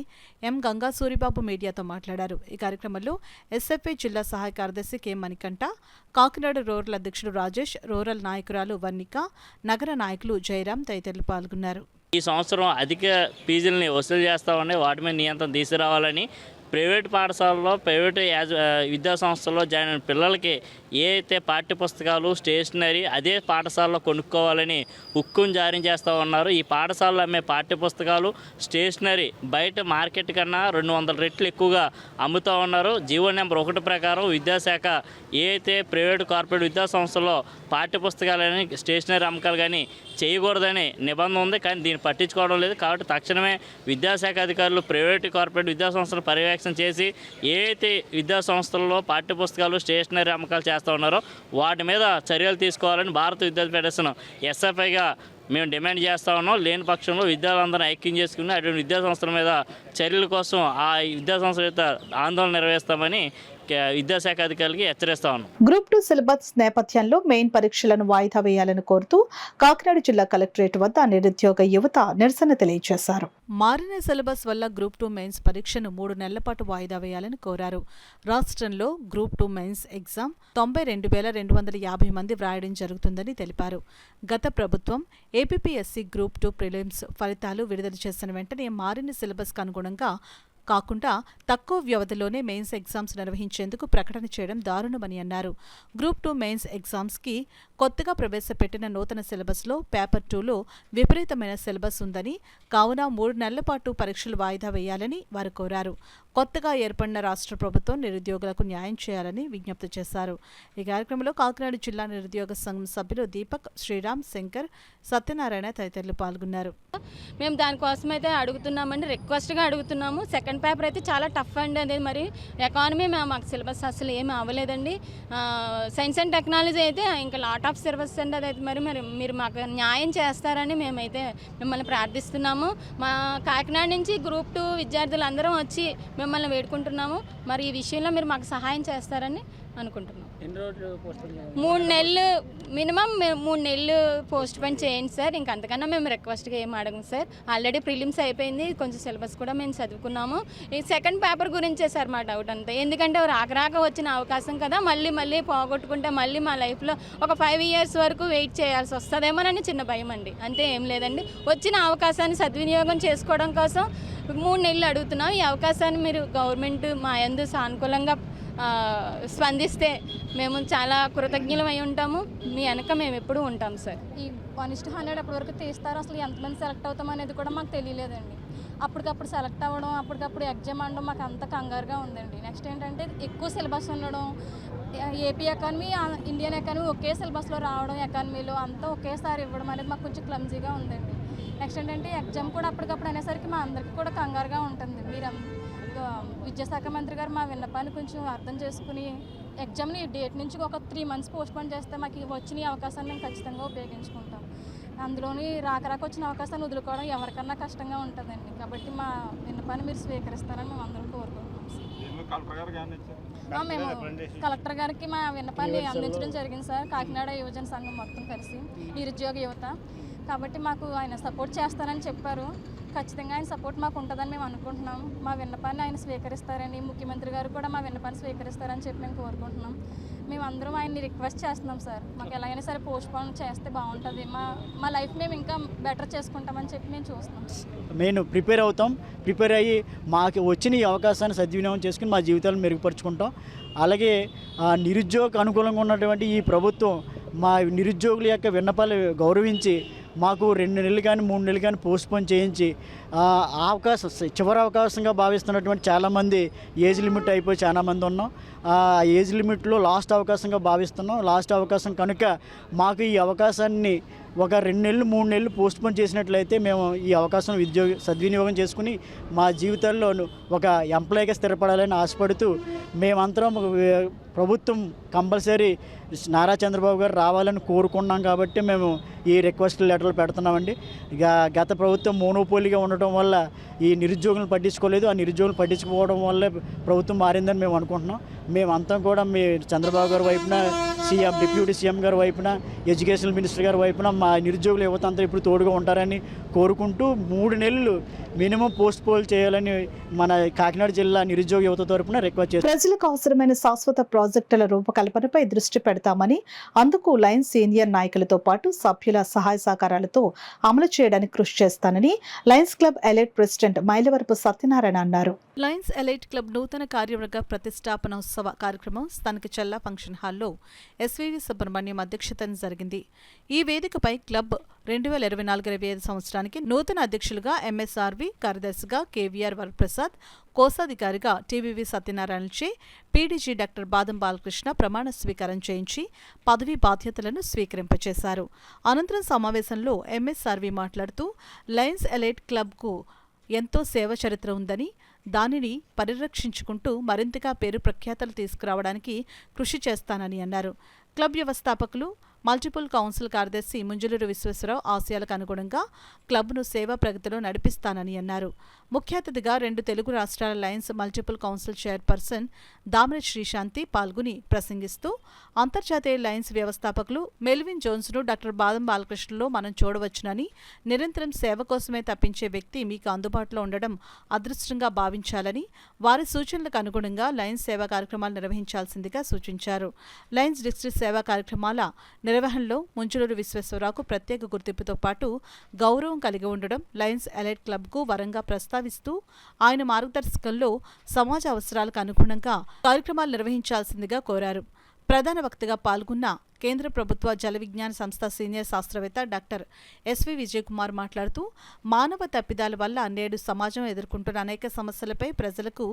Speaker 1: ఎం గంగా సూరిబాబు మీడియాతో మాట్లాడారు. ఈ కార్యక్రమంలో ఎస్ఎఫ్ఐ జిల్లా సహాయ కార్యదర్శి కె మణికంఠ, కాకినాడ రూరల్ అధ్యక్షుడు రాజేష్, రూరల్ నాయకురాలు వర్ణిక, నగర నాయకులు జయరాం తదితరులు పాల్గొన్నారు.
Speaker 13: ఈ సంవత్సరం అధిక ఫీజుల్ని వసూలు చేస్తామని వాటి మీద నియంత్రణ తీసుకురావాలని, ప్రైవేటు పాఠశాలలో, ప్రైవేటు విద్యా సంస్థల్లో జాయిన్ అయిన పిల్లలకి ఏ అయితే పాఠ్య పుస్తకాలు స్టేషనరీ అదే పాఠశాలలో కొనుక్కోవాలని హుక్కుం జారీ చేస్తూ ఉన్నారు. ఈ పాఠశాలలో అమ్మే పాఠ్య పుస్తకాలు స్టేషనరీ బయట మార్కెట్ కన్నా 200 రెట్లు ఎక్కువగా అమ్ముతూ ఉన్నారు. జీవో నెంబర్ 1 ప్రకారం విద్యాశాఖ ఏ అయితే ప్రైవేటు కార్పొరేట్ విద్యా సంస్థల్లో పాఠ్య పుస్తకాలని స్టేషనరీ అమ్మకాలు కానీ చేయకూడదని నిబంధన ఉంది. కానీ దీన్ని పట్టించుకోవడం లేదు. కాబట్టి తక్షణమే విద్యాశాఖ అధికారులు ప్రైవేటు కార్పొరేట్ విద్యా సంస్థలు పర్యవేక్షణ చేసి ఏ అయితే విద్యా సంస్థల్లో పాఠ్య పుస్తకాలు స్టేషనరీ అమ్మకాలు చేస్తూ ఉన్నారో వాటి మీద చర్యలు తీసుకోవాలని భారత విద్యార్థి ఫెడరేషన్ ఎస్ఎఫ్ఐగా మేము డిమాండ్ చేస్తూ ఉన్నాం. లేని పక్షంలో విద్యార్థులందరూ ఐక్యం చేసుకుని అటువంటి విద్యా సంస్థల మీద చర్యల కోసం ఆ విద్యా సంస్థల యొక్క ఆందోళన నిర్వహిస్తామని విద్యాశాఖ అధికారులకి హెచ్చరిస్తా ఉన్నాం.
Speaker 1: గ్రూప్ 2 సిలబస్ నేపథ్యంలో మెయిన్ పరీక్షలను వాయిదా వేయాలని కోరుతూ కాకినాడ జిల్లా కలెక్టరేట్ వద్ద నిరుద్యోగ యువత నిరసన తెలియజేశారు. మారిన సిలబస్ వల్ల గ్రూప్ 2 మెయిన్స్ పరీక్షను 3 నెలల పాటు వాయిదా వేయాలని కోరారు. రాష్ట్రంలో గ్రూప్ 2 మెయిన్స్ ఎగ్జామ్ 92,250 మంది వ్రాయడం జరుగుతుందని తెలిపారు. గత ప్రభుత్వం ఏపీపీఎస్సీ గ్రూప్ 2 ప్రిలిమ్స్ ఫలితాలు విడుదల చేసిన వెంటనే మారిన సిలబస్కు అనుగుణంగా కాకుండా తక్కువ వ్యవధిలోనే మెయిన్స్ ఎగ్జామ్స్ నిర్వహించేందుకు ప్రకటన చేయడం దారుణమని అన్నారు. గ్రూప్ 2 మెయిన్స్ ఎగ్జామ్స్కి కొత్తగా ప్రవేశపెట్టిన నూతన సిలబస్లో పేపర్ 2లో విపరీతమైన సిలబస్ ఉందని, కావున 3 నెలల పాటు పరీక్షలు వాయిదా వేయాలని వారు కోరారు. కొత్తగా ఏర్పడిన రాష్ట్ర ప్రభుత్వం నిరుద్యోగులకు న్యాయం చేయాలని విజ్ఞప్తి చేశారు. ఈ కార్యక్రమంలో కాకినాడ జిల్లా నిరుద్యోగ సంఘం సభ్యులు దీపక్, శ్రీరామ్, శంకర్, సత్యనారాయణ తదితరులు పాల్గొన్నారు.
Speaker 10: మేము దానికోసం అయితే అడుగుతున్నామండి, రిక్వెస్ట్గా అడుగుతున్నాము. సెకండ్ పేపర్ అయితే చాలా టఫ్ అండి. అనేది మరి ఎకానమీ మాకు సిలబస్ అసలు ఏమీ అవ్వలేదండి. సైన్స్ అండ్ టెక్నాలజీ అయితే ఇంకా లాట్ ఆఫ్ సిలబస్ అండి. అదైతే మరి మీరు మాకు న్యాయం చేస్తారని మేమైతే మిమ్మల్ని ప్రార్థిస్తున్నాము. మా కాకినాడ నుంచి గ్రూప్ 2 విద్యార్థులు అందరం వచ్చి మిమ్మల్ని వేడుకుంటున్నాము. మరి ఈ విషయంలో మీరు మాకు సహాయం చేస్తారని అనుకుంటున్నాం. 3 నెలలు మినిమం 3 నెలలు పోస్ట్ పోన్ చేయండి సార్. ఇంకంతకన్నా మేము రిక్వెస్ట్గా ఏం అడగము సార్. ఆల్రెడీ ప్రిలిమ్స్ అయిపోయింది, కొంచెం సిలబస్ కూడా మేము చదువుకున్నాము. ఈ సెకండ్ పేపర్ గురించే సార్ మా డౌట్ అంతా. ఎందుకంటే రాక వచ్చిన అవకాశం కదా, మళ్ళీ పోగొట్టుకుంటే మళ్ళీ మా లైఫ్లో ఒక 5 years వరకు వెయిట్ చేయాల్సి వస్తుందేమోనని చిన్న భయం అండి. అంతే, ఏం లేదండి. వచ్చిన అవకాశాన్ని సద్వినియోగం చేసుకోవడం కోసం 3 నెలలు అడుగుతున్నాం. ఈ అవకాశాన్ని మీరు గవర్నమెంట్ మా యందు సానుకూలంగా స్పందిస్తే మేము చాలా కృతజ్ఞులమై ఉంటాము. మీ వెనక మేము ఎప్పుడూ ఉంటాం సార్.
Speaker 14: ఈ 1:100 అప్పటి వరకు తీస్తారు. అసలు ఎంతమంది సెలెక్ట్ అవుతాం అనేది కూడా మాకు తెలియలేదండి. అప్పటికప్పుడు సెలెక్ట్ అవ్వడం, అప్పటికప్పుడు ఎగ్జామ్ అనడం మాకు అంత కంగారుగా ఉందండి. నెక్స్ట్ ఏంటంటే ఎక్కువ సిలబస్ ఉండడం, ఏపీ ఎకానమీ, ఇండియన్ ఎకానమీ ఒకే సిలబస్లో రావడం, ఎకానమీలో అంతా ఒకేసారి ఇవ్వడం అనేది మాకు కొంచెం క్లమ్జీగా ఉందండి. నెక్స్ట్ ఏంటంటే ఎగ్జామ్ కూడా అప్పటికప్పుడు అనేసరికి మా అందరికీ కూడా కంగారుగా ఉంటుంది. మీరు విద్యాశాఖ మంత్రి గారు మా విన్నపాన్ని కొంచెం అర్థం చేసుకుని ఎగ్జామ్ని డేట్ నుంచి ఒక 3 months పోస్ట్పోన్ చేస్తే మాకు వచ్చిన ఈ అవకాశాన్ని మేము ఖచ్చితంగా ఉపయోగించుకుంటాం. అందులోని రాక వచ్చిన అవకాశాన్ని వదులుకోవడం ఎవరికన్నా కష్టంగా ఉంటుందండి. కాబట్టి మా విన్నపాన్ని మీరు స్వీకరిస్తారని మేము అందరం కోరుకుంటున్నాం. మేము కలెక్టర్ గారికి మా విన్నపాన్ని అందించడం జరిగింది సార్. కాకినాడ యువజన సంఘం మొత్తం కలిసి నిరుద్యోగ యువత. కాబట్టి మాకు ఆయన సపోర్ట్ చేస్తారని చెప్పారు. ఖచ్చితంగా ఆయన సపోర్ట్ మాకు ఉంటుందని మేము అనుకుంటున్నాం. మా విన్నపాన్ని ఆయన స్వీకరిస్తారని, ముఖ్యమంత్రి గారు కూడా మా విన్నపాన్ని స్వీకరిస్తారని చెప్పి మేము కోరుకుంటున్నాం. మేమందరం ఆయన్ని రిక్వెస్ట్ చేస్తున్నాం సార్, మాకు ఎలాగైనా సరే పోస్ట్పోన్ చేస్తే బాగుంటుంది, మా లైఫ్ మేము ఇంకా బెటర్ చేసుకుంటామని చెప్పి మేము చూస్తున్నాం.
Speaker 9: మేము ప్రిపేర్ అవుతాం. ప్రిపేర్ అయ్యి మాకు వచ్చిన ఈ అవకాశాన్ని సద్వినియోగం చేసుకుని మా జీవితాలను మెరుగుపరుచుకుంటాం. అలాగే నిరుద్యోగ అనుకూలంగా ఉన్నటువంటి ఈ ప్రభుత్వం మా నిరుద్యోగుల యొక్క విన్నపాలు గౌరవించి మాకు 2 నెలలు కానీ 3 నెలలు కానీ పోస్ట్పోన్ చేయించి అవకాశం చివరి అవకాశంగా భావిస్తున్నటువంటి చాలామంది ఏజ్ లిమిట్ అయిపోయి చాలామంది ఉన్నాం. ఆ ఏజ్ లిమిట్లో లాస్ట్ అవకాశంగా భావిస్తున్నాం. లాస్ట్ అవకాశం కనుక మాకు ఈ అవకాశాన్ని ఒక 2 నెలలు 3 నెలలు పోస్ట్పోన్ చేసినట్లయితే మేము ఈ అవకాశం సద్వినియోగం చేసుకుని మా జీవితాల్లో ఒక ఎంప్లాయీగా స్థిరపడాలని ఆశపడుతూ మేమంతరం ప్రభుత్వం కంపల్సరీ నారా చంద్రబాబు గారు రావాలని కోరుకున్నాం. కాబట్టి మేము ఈ రిక్వెస్ట్ లెటర్లు పెడుతున్నామండి. ఇక గత ప్రభుత్వం మోనోపోలీగా ఉండటం వల్ల ఈ నిరుద్యోగులను పట్టించుకోలేదు. ఆ నిరుద్యోగులు పట్టించుకోవడం వల్లే ప్రభుత్వం మారిందని మేము అనుకుంటున్నాం. మేమంతా కూడా మీ చంద్రబాబు గారి వైపున, డిప్యూటీ సీఎం గారి వైపున, ఎడ్యుకేషన్ మినిస్టర్ గారి వైపున మా నిరుద్యోగుల యువత అంతా ఇప్పుడు తోడుగా ఉంటారని కోరుకుంటూ 3 నెలలు మినిమం పోస్ట్పోన్ చేయాలని మన కాకినాడ జిల్లా నిరుద్యోగ యువత తరపున రిక్వెస్ట్ చేస్తాం.
Speaker 1: ప్రజలకు అవసరమైన శాశ్వత ప్రాజెక్టుల రూపకల్పనపై దృష్టి పెడతామని, అందుకు లయన్స్ సీనియర్ నాయకులతో పాటు సభ్యుల సహాయ సహకారాలతో అమలు చేయడానికి కృషి చేస్తానని lions club elite president Mylavarapu Satyanarayana అన్నారు. లయన్స్ ఎలైట్ క్లబ్ నూతన కార్యవర్గ ప్రతిష్టాపన వార్షికోత్సవ కార్యక్రమం స్థానిక చెల్లా ఫంక్షన్ హాల్లో ఎస్వీవి సుబ్రహ్మణ్యం అధ్యక్షతన జరిగింది. ఈ వేదికపై క్లబ్ 2024-25 సంవత్సరానికి నూతన అధ్యక్షులుగా ఎంఎస్ఆర్వి, కార్యదర్శిగా కేవీఆర్ వరప్రసాద్, కోశాధికారిగా టీవీవీ సత్యనారాయణచే పీడీజీ డాక్టర్ బాదం బాలకృష్ణ ప్రమాణ స్వీకారం చేయించి పదవీ బాధ్యతలను స్వీకరింపచేశారు. అనంతరం సమావేశంలో ఎంఎస్ఆర్వి మాట్లాడుతూ లయన్స్ ఎలైట్ క్లబ్కు ఎంతో సేవ చరిత్ర ఉందని, దానిని పరిరక్షించుకుంటూ మరింతగా పేరు ప్రఖ్యాతలు తీసుకురావడానికి కృషి చేస్తానని అన్నారు. క్లబ్ వ్యవస్థాపకులు మల్టిపుల్ కౌన్సిల్ కార్యదర్శి ముంజలూరు విశ్వేశ్వరరావు ఆశయాలకు అనుగుణంగా క్లబ్ను సేవా ప్రగతిలో నడిపిస్తానని అన్నారు. ముఖ్య అతిథిగా 2 తెలుగు రాష్ట్రాల lions multiple council chairperson Damari Srishanti పాల్గొని ప్రసంగిస్తూ అంతర్జాతీయ లయన్స్ వ్యవస్థాపకులు మెల్విన్ జోన్స్ను డాక్టర్ బాదం బాలకృష్ణలో మనం చూడవచ్చునని, నిరంతరం సేవ కోసమే తప్పించే వ్యక్తి మీకు అందుబాటులో ఉండడం అదృష్టంగా భావించాలని, వారి సూచనలకు అనుగుణంగా లయన్స్ సేవా కార్యక్రమాలు నిర్వహించాల్సిందిగా సూచించారు. లయన్స్ డిస్ట్రిక్ట్ సేవా కార్యక్రమాల నిర్వహణలో ముంచులూరు విశ్వేశ్వరరావుకు ప్రత్యేక గుర్తింపుతో పాటు గౌరవం కలిగి ఉండడం లయన్స్ ఎలైట్ క్లబ్కు వరంగా ప్రస్తావిస్తూ ఆయన మార్గదర్శకంలో సమాజ అవసరాలకు అనుగుణంగా కార్యక్రమాలు నిర్వహించాల్సిందిగా కోరారు. ప్రధాన వక్తగా పాల్గొన్న కేంద్ర ప్రభుత్వ జల విజ్ఞాన సంస్థ సీనియర్ శాస్త్రవేత్త డాక్టర్ ఎస్వి విజయకుమార్ మాట్లాడుతూ మానవ తప్పిదాల వల్ల నేడు సమాజం ఎదుర్కొంటున్న అనేక సమస్యలపై ప్రజలకు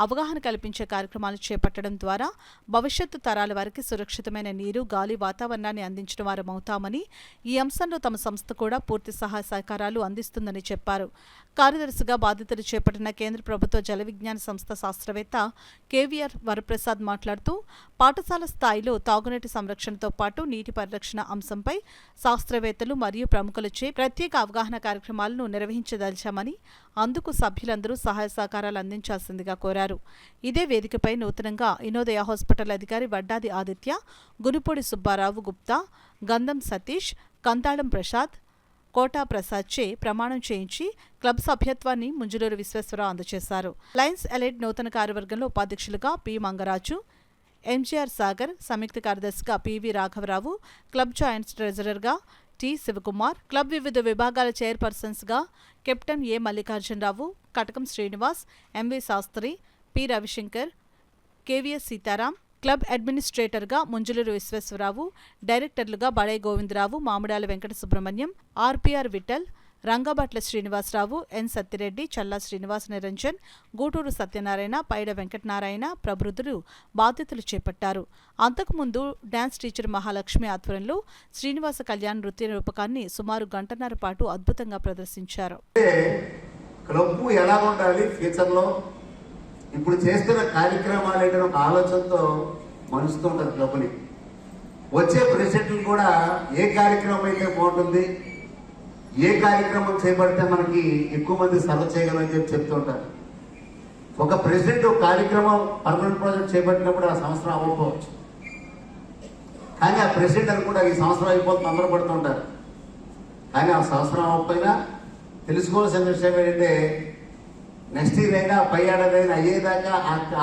Speaker 1: అవగాహన కల్పించే కార్యక్రమాలు చేపట్టడం ద్వారా భవిష్యత్తు తరాల వారికి సురక్షితమైన నీరు, గాలి, వాతావరణాన్ని అందించిన వారమవుతామని, ఈ అంశంలో తమ సంస్థ కూడా పూర్తి సహాయ సహకారాలు అందిస్తుందని చెప్పారు. కార్యదర్శిగా బాధ్యతలు చేపట్టిన కేంద్ర ప్రభుత్వ జల విజ్ఞాన సంస్థ శాస్త్రవేత్త కేవీఆర్ వరప్రసాద్ మాట్లాడుతూ పాఠశాల స్థాయిలో తాగునీటి సంరక్షణతో పాటు నీటి పరిరక్షణ అంశంపై శాస్త్రవేత్తలు మరియు ప్రముఖులచే ప్రత్యేక అవగాహన కార్యక్రమాలను నిర్వహించదలిచామని, అందుకు సభ్యులందరూ సహాయ సహకారాలు అందించాల్సిందిగా కోరారు. ఇదే వేదికపై నూతనంగా ఇనోదయ హాస్పిటల్ అధికారి వడ్డాది ఆదిత్య, గునుపూడి సుబ్బారావు గుప్తా, గంధం సతీష్, కంతాళం ప్రసాద్, కోటా ప్రసాద్చే ప్రమాణం చేయించి క్లబ్ సభ్యత్వాన్ని ముంజలూరు విశ్వేశ్వరరావు అందజేశారు. లయన్స్ ఎలైట్ నూతన కార్యవర్గంలో ఉపాధ్యక్షులుగా పి మంగరాజు, ఎంజీఆర్ సాగర్, సంయుక్త కార్యదర్శిగా పివి రాఘవరావు, క్లబ్ జాయింట్ ట్రెజరర్గా టి శివకుమార్, క్లబ్ వివిధ విభాగాల చైర్పర్సన్స్గా captain A Mallikarjunarao, Katakam Srinivas, MV Sastry, P Ravishankar, KVS Sitaram, club అడ్మినిస్ట్రేటర్గా ముంజలూరు విశ్వేశ్వరరావు, డైరెక్టర్లుగా బడై గోవిందరావు, మామిడాల వెంకట సుబ్రహ్మణ్యం, ఆర్పీఆర్ విఠల్, రంగభట్ల శ్రీనివాసరావు, ఎన్ సత్తిరెడ్డి, చల్లా శ్రీనివాస్ నిరంజన్, గూటూరు సత్యనారాయణ, పైడ వెంకటనారాయణ ప్రభృతులు బాధ్యతలు చేపట్టారు. అంతకుముందు డాన్స్ టీచర్ మహాలక్ష్మి ఆధ్వర్యంలో శ్రీనివాస కళ్యాణ్ నృత్య రూపకాన్ని సుమారు గంటన్నర పాటు అద్భుతంగా ప్రదర్శించారు.
Speaker 7: క్లబ్ ఎలా ఉండాలి ఫ్యూచర్లో, ఇప్పుడు చేస్తున్న కార్యక్రమాలు ఏంటనే ఒక ఆలోచనతో మనుషుతో ఉంటుంది క్లబ్ని. వచ్చే ప్రెసిడెంట్లు కూడా ఏ కార్యక్రమం అయితే బాగుంటుంది, ఏ కార్యక్రమం చేపడితే మనకి ఎక్కువ మంది సర్వ్ చేయగలని చెప్తూ ఉంటారు. ఒక ప్రెసిడెంట్ ఒక కార్యక్రమం పర్మనెంట్ ప్రాజెక్ట్ చేపట్టినప్పుడు ఆ సంవత్సరం అవ్వకపోవచ్చు, కానీ ఆ ప్రెసిడెంట్ అని కూడా ఈ సంవత్సరం అయిపోతుంది అందరూ పడుతుంటారు. కానీ ఆ సంవత్సరం అవ్వకపోయినా తెలుసుకోవాల్సిన విషయం ఏంటంటే నెక్స్ట్ ఇయర్ అయినా పై ఏడాది అయినా అయ్యేదాకా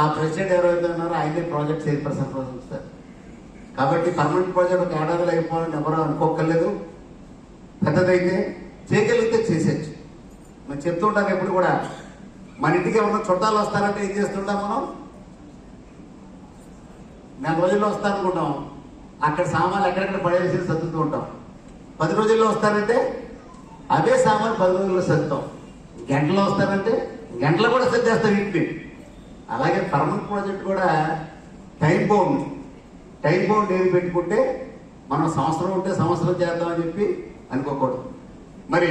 Speaker 7: ఆ ప్రెసిడెంట్ ఎవరైతే ఉన్నారో ఆయనే ప్రాజెక్ట్ చైర్పర్సన్ ఉంచుతారు. కాబట్టి పర్మనెంట్ ప్రాజెక్ట్ ఒక ఏడాదిలో అయిపోవాలని ఎవరూ అనుకోకర్లేదు. పెద్దదైతే చేయగలిగితే చేసేచ్చు. మనం చెప్తుంటాను ఎప్పుడు కూడా, మన ఇంటికి ఏమన్నా చుట్టాలు వస్తారంటే ఏం చేస్తుంటాం, మనం 4 రోజుల్లో వస్తారనుకుంటాం, అక్కడ సామాన్లు ఎక్కడెక్కడ పడేసి సర్దుతూ ఉంటాం. 10 రోజుల్లో వస్తారంటే అవే సామాన్లు 10 రోజుల్లో సర్దుతాం. గంటలో వస్తారంటే గంటలో కూడా సర్దేస్తాం ఇంటిని. అలాగే పర్మనెంట్ ప్రాజెక్ట్ కూడా టైం బౌండ్ ఏది పెట్టుకుంటే మనం సంవత్సరం ఉంటే సంవత్సరం చేద్దామని చెప్పి అనుకోకూడదు. మరి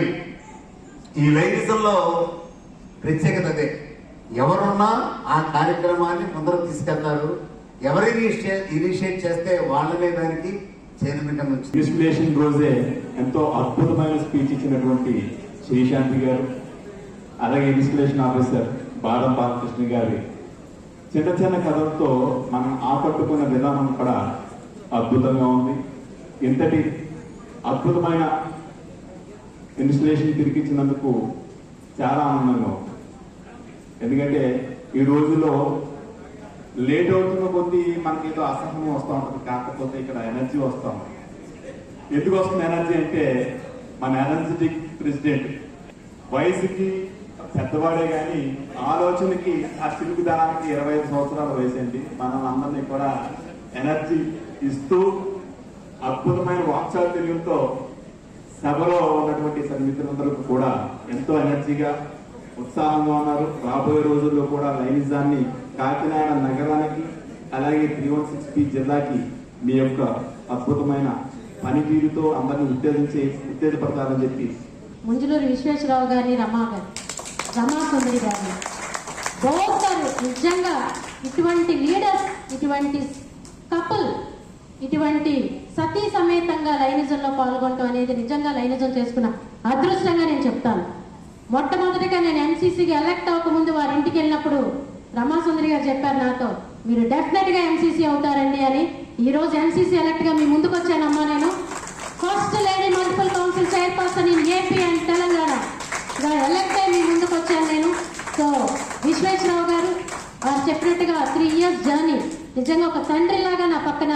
Speaker 7: ఈ లైనిజంలో ప్రత్యేకత అదే, ఎవరున్నా ఆ కార్యక్రమాన్ని ముందరకు తీసుకెళ్తారు. ఎవరిని ఇనిషియేట్ చేస్తే వాళ్ళనే దానికి చైర్మన్ నుంచి.
Speaker 15: ఇన్స్పిరేషన్ రోజే ఎంతో అద్భుతమైన స్పీచ్ ఇచ్చినటువంటి శ్రీశాంతి గారు, అలాగే ఇన్స్పిరేషన్ ఆఫీసర్ బాదం బాలకృష్ణ గారి చిన్న చిన్న కథలతో మనం ఆకట్టుకున్న విధానం కూడా అద్భుతంగా ఉంది. ఇంతటి అద్భుతమైన ఇన్స్పిరేషన్ తిరిగిచ్చినందుకు చాలా ఆనందంగా ఉంది. ఎందుకంటే ఈ రోజుల్లో లేట్ అవుతున్న కొద్దీ మనకి ఏదో అసహనం వస్తూ ఉంటుంది, కాకపోతే ఇక్కడ ఎనర్జీ వస్తూ ఉంటుంది. ఎందుకు వస్తుంది ఎనర్జీ అంటే, మన ఎనర్జెటిక్ ప్రెసిడెంట్ వయసుకి పెద్దవాడే కానీ ఆలోచనకి ఆ చిలుకుదనానికి 25 సంవత్సరాల వయసండి. మనల్ని అందరినీ కూడా ఎనర్జీ ఇస్తూ అద్భుతమైన వాక్చాతుర్యంతో సభలో ఉన్నటువంటి సన్మిత్రులందరూ కూడా ఎంతో ఎనర్జీగా ఉత్సాహంగా ఉన్నారు. రాబోయే రోజుల్లో కూడా లైనిజాన్ని కాకినాడ నగరానికి అలాగే 316P జిల్లాకి మీ యొక్క అద్భుతమైన పనితీరుతో అందరినీ ఉత్తేజపడతారని చెప్పి
Speaker 16: ముంజులూరు విశ్వేశ్వరరావు గారిని రమా సుందరి గారిని బోధరు నిజంగా ఇటువంటి లీడర్స్, ఇటువంటి కపుల్, ఇటువంటి సతీ సమేతంగా లైనిజంలో పాల్గొనడం అనేది నిజంగా లైనిజం చేసుకున్న అదృష్టంగా నేను చెప్తాను. మొట్టమొదటిగా నేను ఎంసీసీకి ఎలక్ట్ అవ్వకముందు వారి ఇంటికి వెళ్ళినప్పుడు రమాసుందరి గారు చెప్పారు నాతో, మీరు డెఫినెట్గా ఎంసీసీ అవుతారండి అని. ఈరోజు ఎంసీసీ ఎలక్ట్గా మీ ముందుకు వచ్చానమ్మా. నేను first lady multiple council chairperson in AP and Telangana elect అయ్యి మీ ముందుకు వచ్చాను నేను. సో విశ్వేశ్వరరావు గారు వారు చెప్పినట్టుగా 3 years జర్నీ, నిజంగా ఒక తండ్రిలాగా నా పక్కన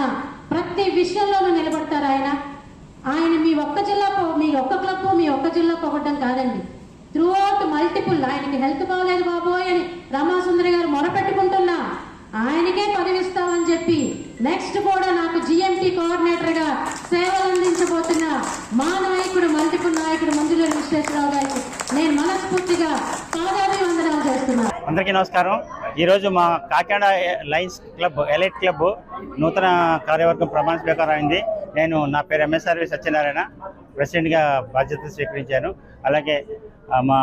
Speaker 16: ప్రతి విషయంలోనూ నిలబడతారు ఆయన. మీ ఒక్క జిల్లా, మీ ఒక్క క్లబ్, మీ ఒక్క జిల్లా పొగడ్డం కాదండి, త్రూ అవుట్ మల్టిపుల్. ఆయనకి హెల్త్ బాగలేదు బాబోయ్ అని రమాసుందరి గారు మొరపెట్టుకుంటున్నా ఆయనకే పదవిస్తామని చెప్పి నెక్స్ట్ కూడా నాకు జిఎంటీ కోఆర్డినేటర్గా సేవలు అందించబోతున్న మా నాయకుడు, మల్టిపుల్ నాయకుడు మంజులూరు విశ్వేశ్వరరావు గారికి నేను మనస్ఫూర్తిగా పాదాభివందనాలు చేస్తున్నాను.
Speaker 17: అందరికీ నమస్కారం. ఈరోజు మా Kakinada Lions club, elite club నూతన కార్యవర్గం ప్రమాణ స్వీకారం అయింది. నా పేరు ఎంఎస్ఆర్వి సత్యనారాయణ, ప్రెసిడెంట్గా బాధ్యతలు స్వీకరించాను. అలాగే మా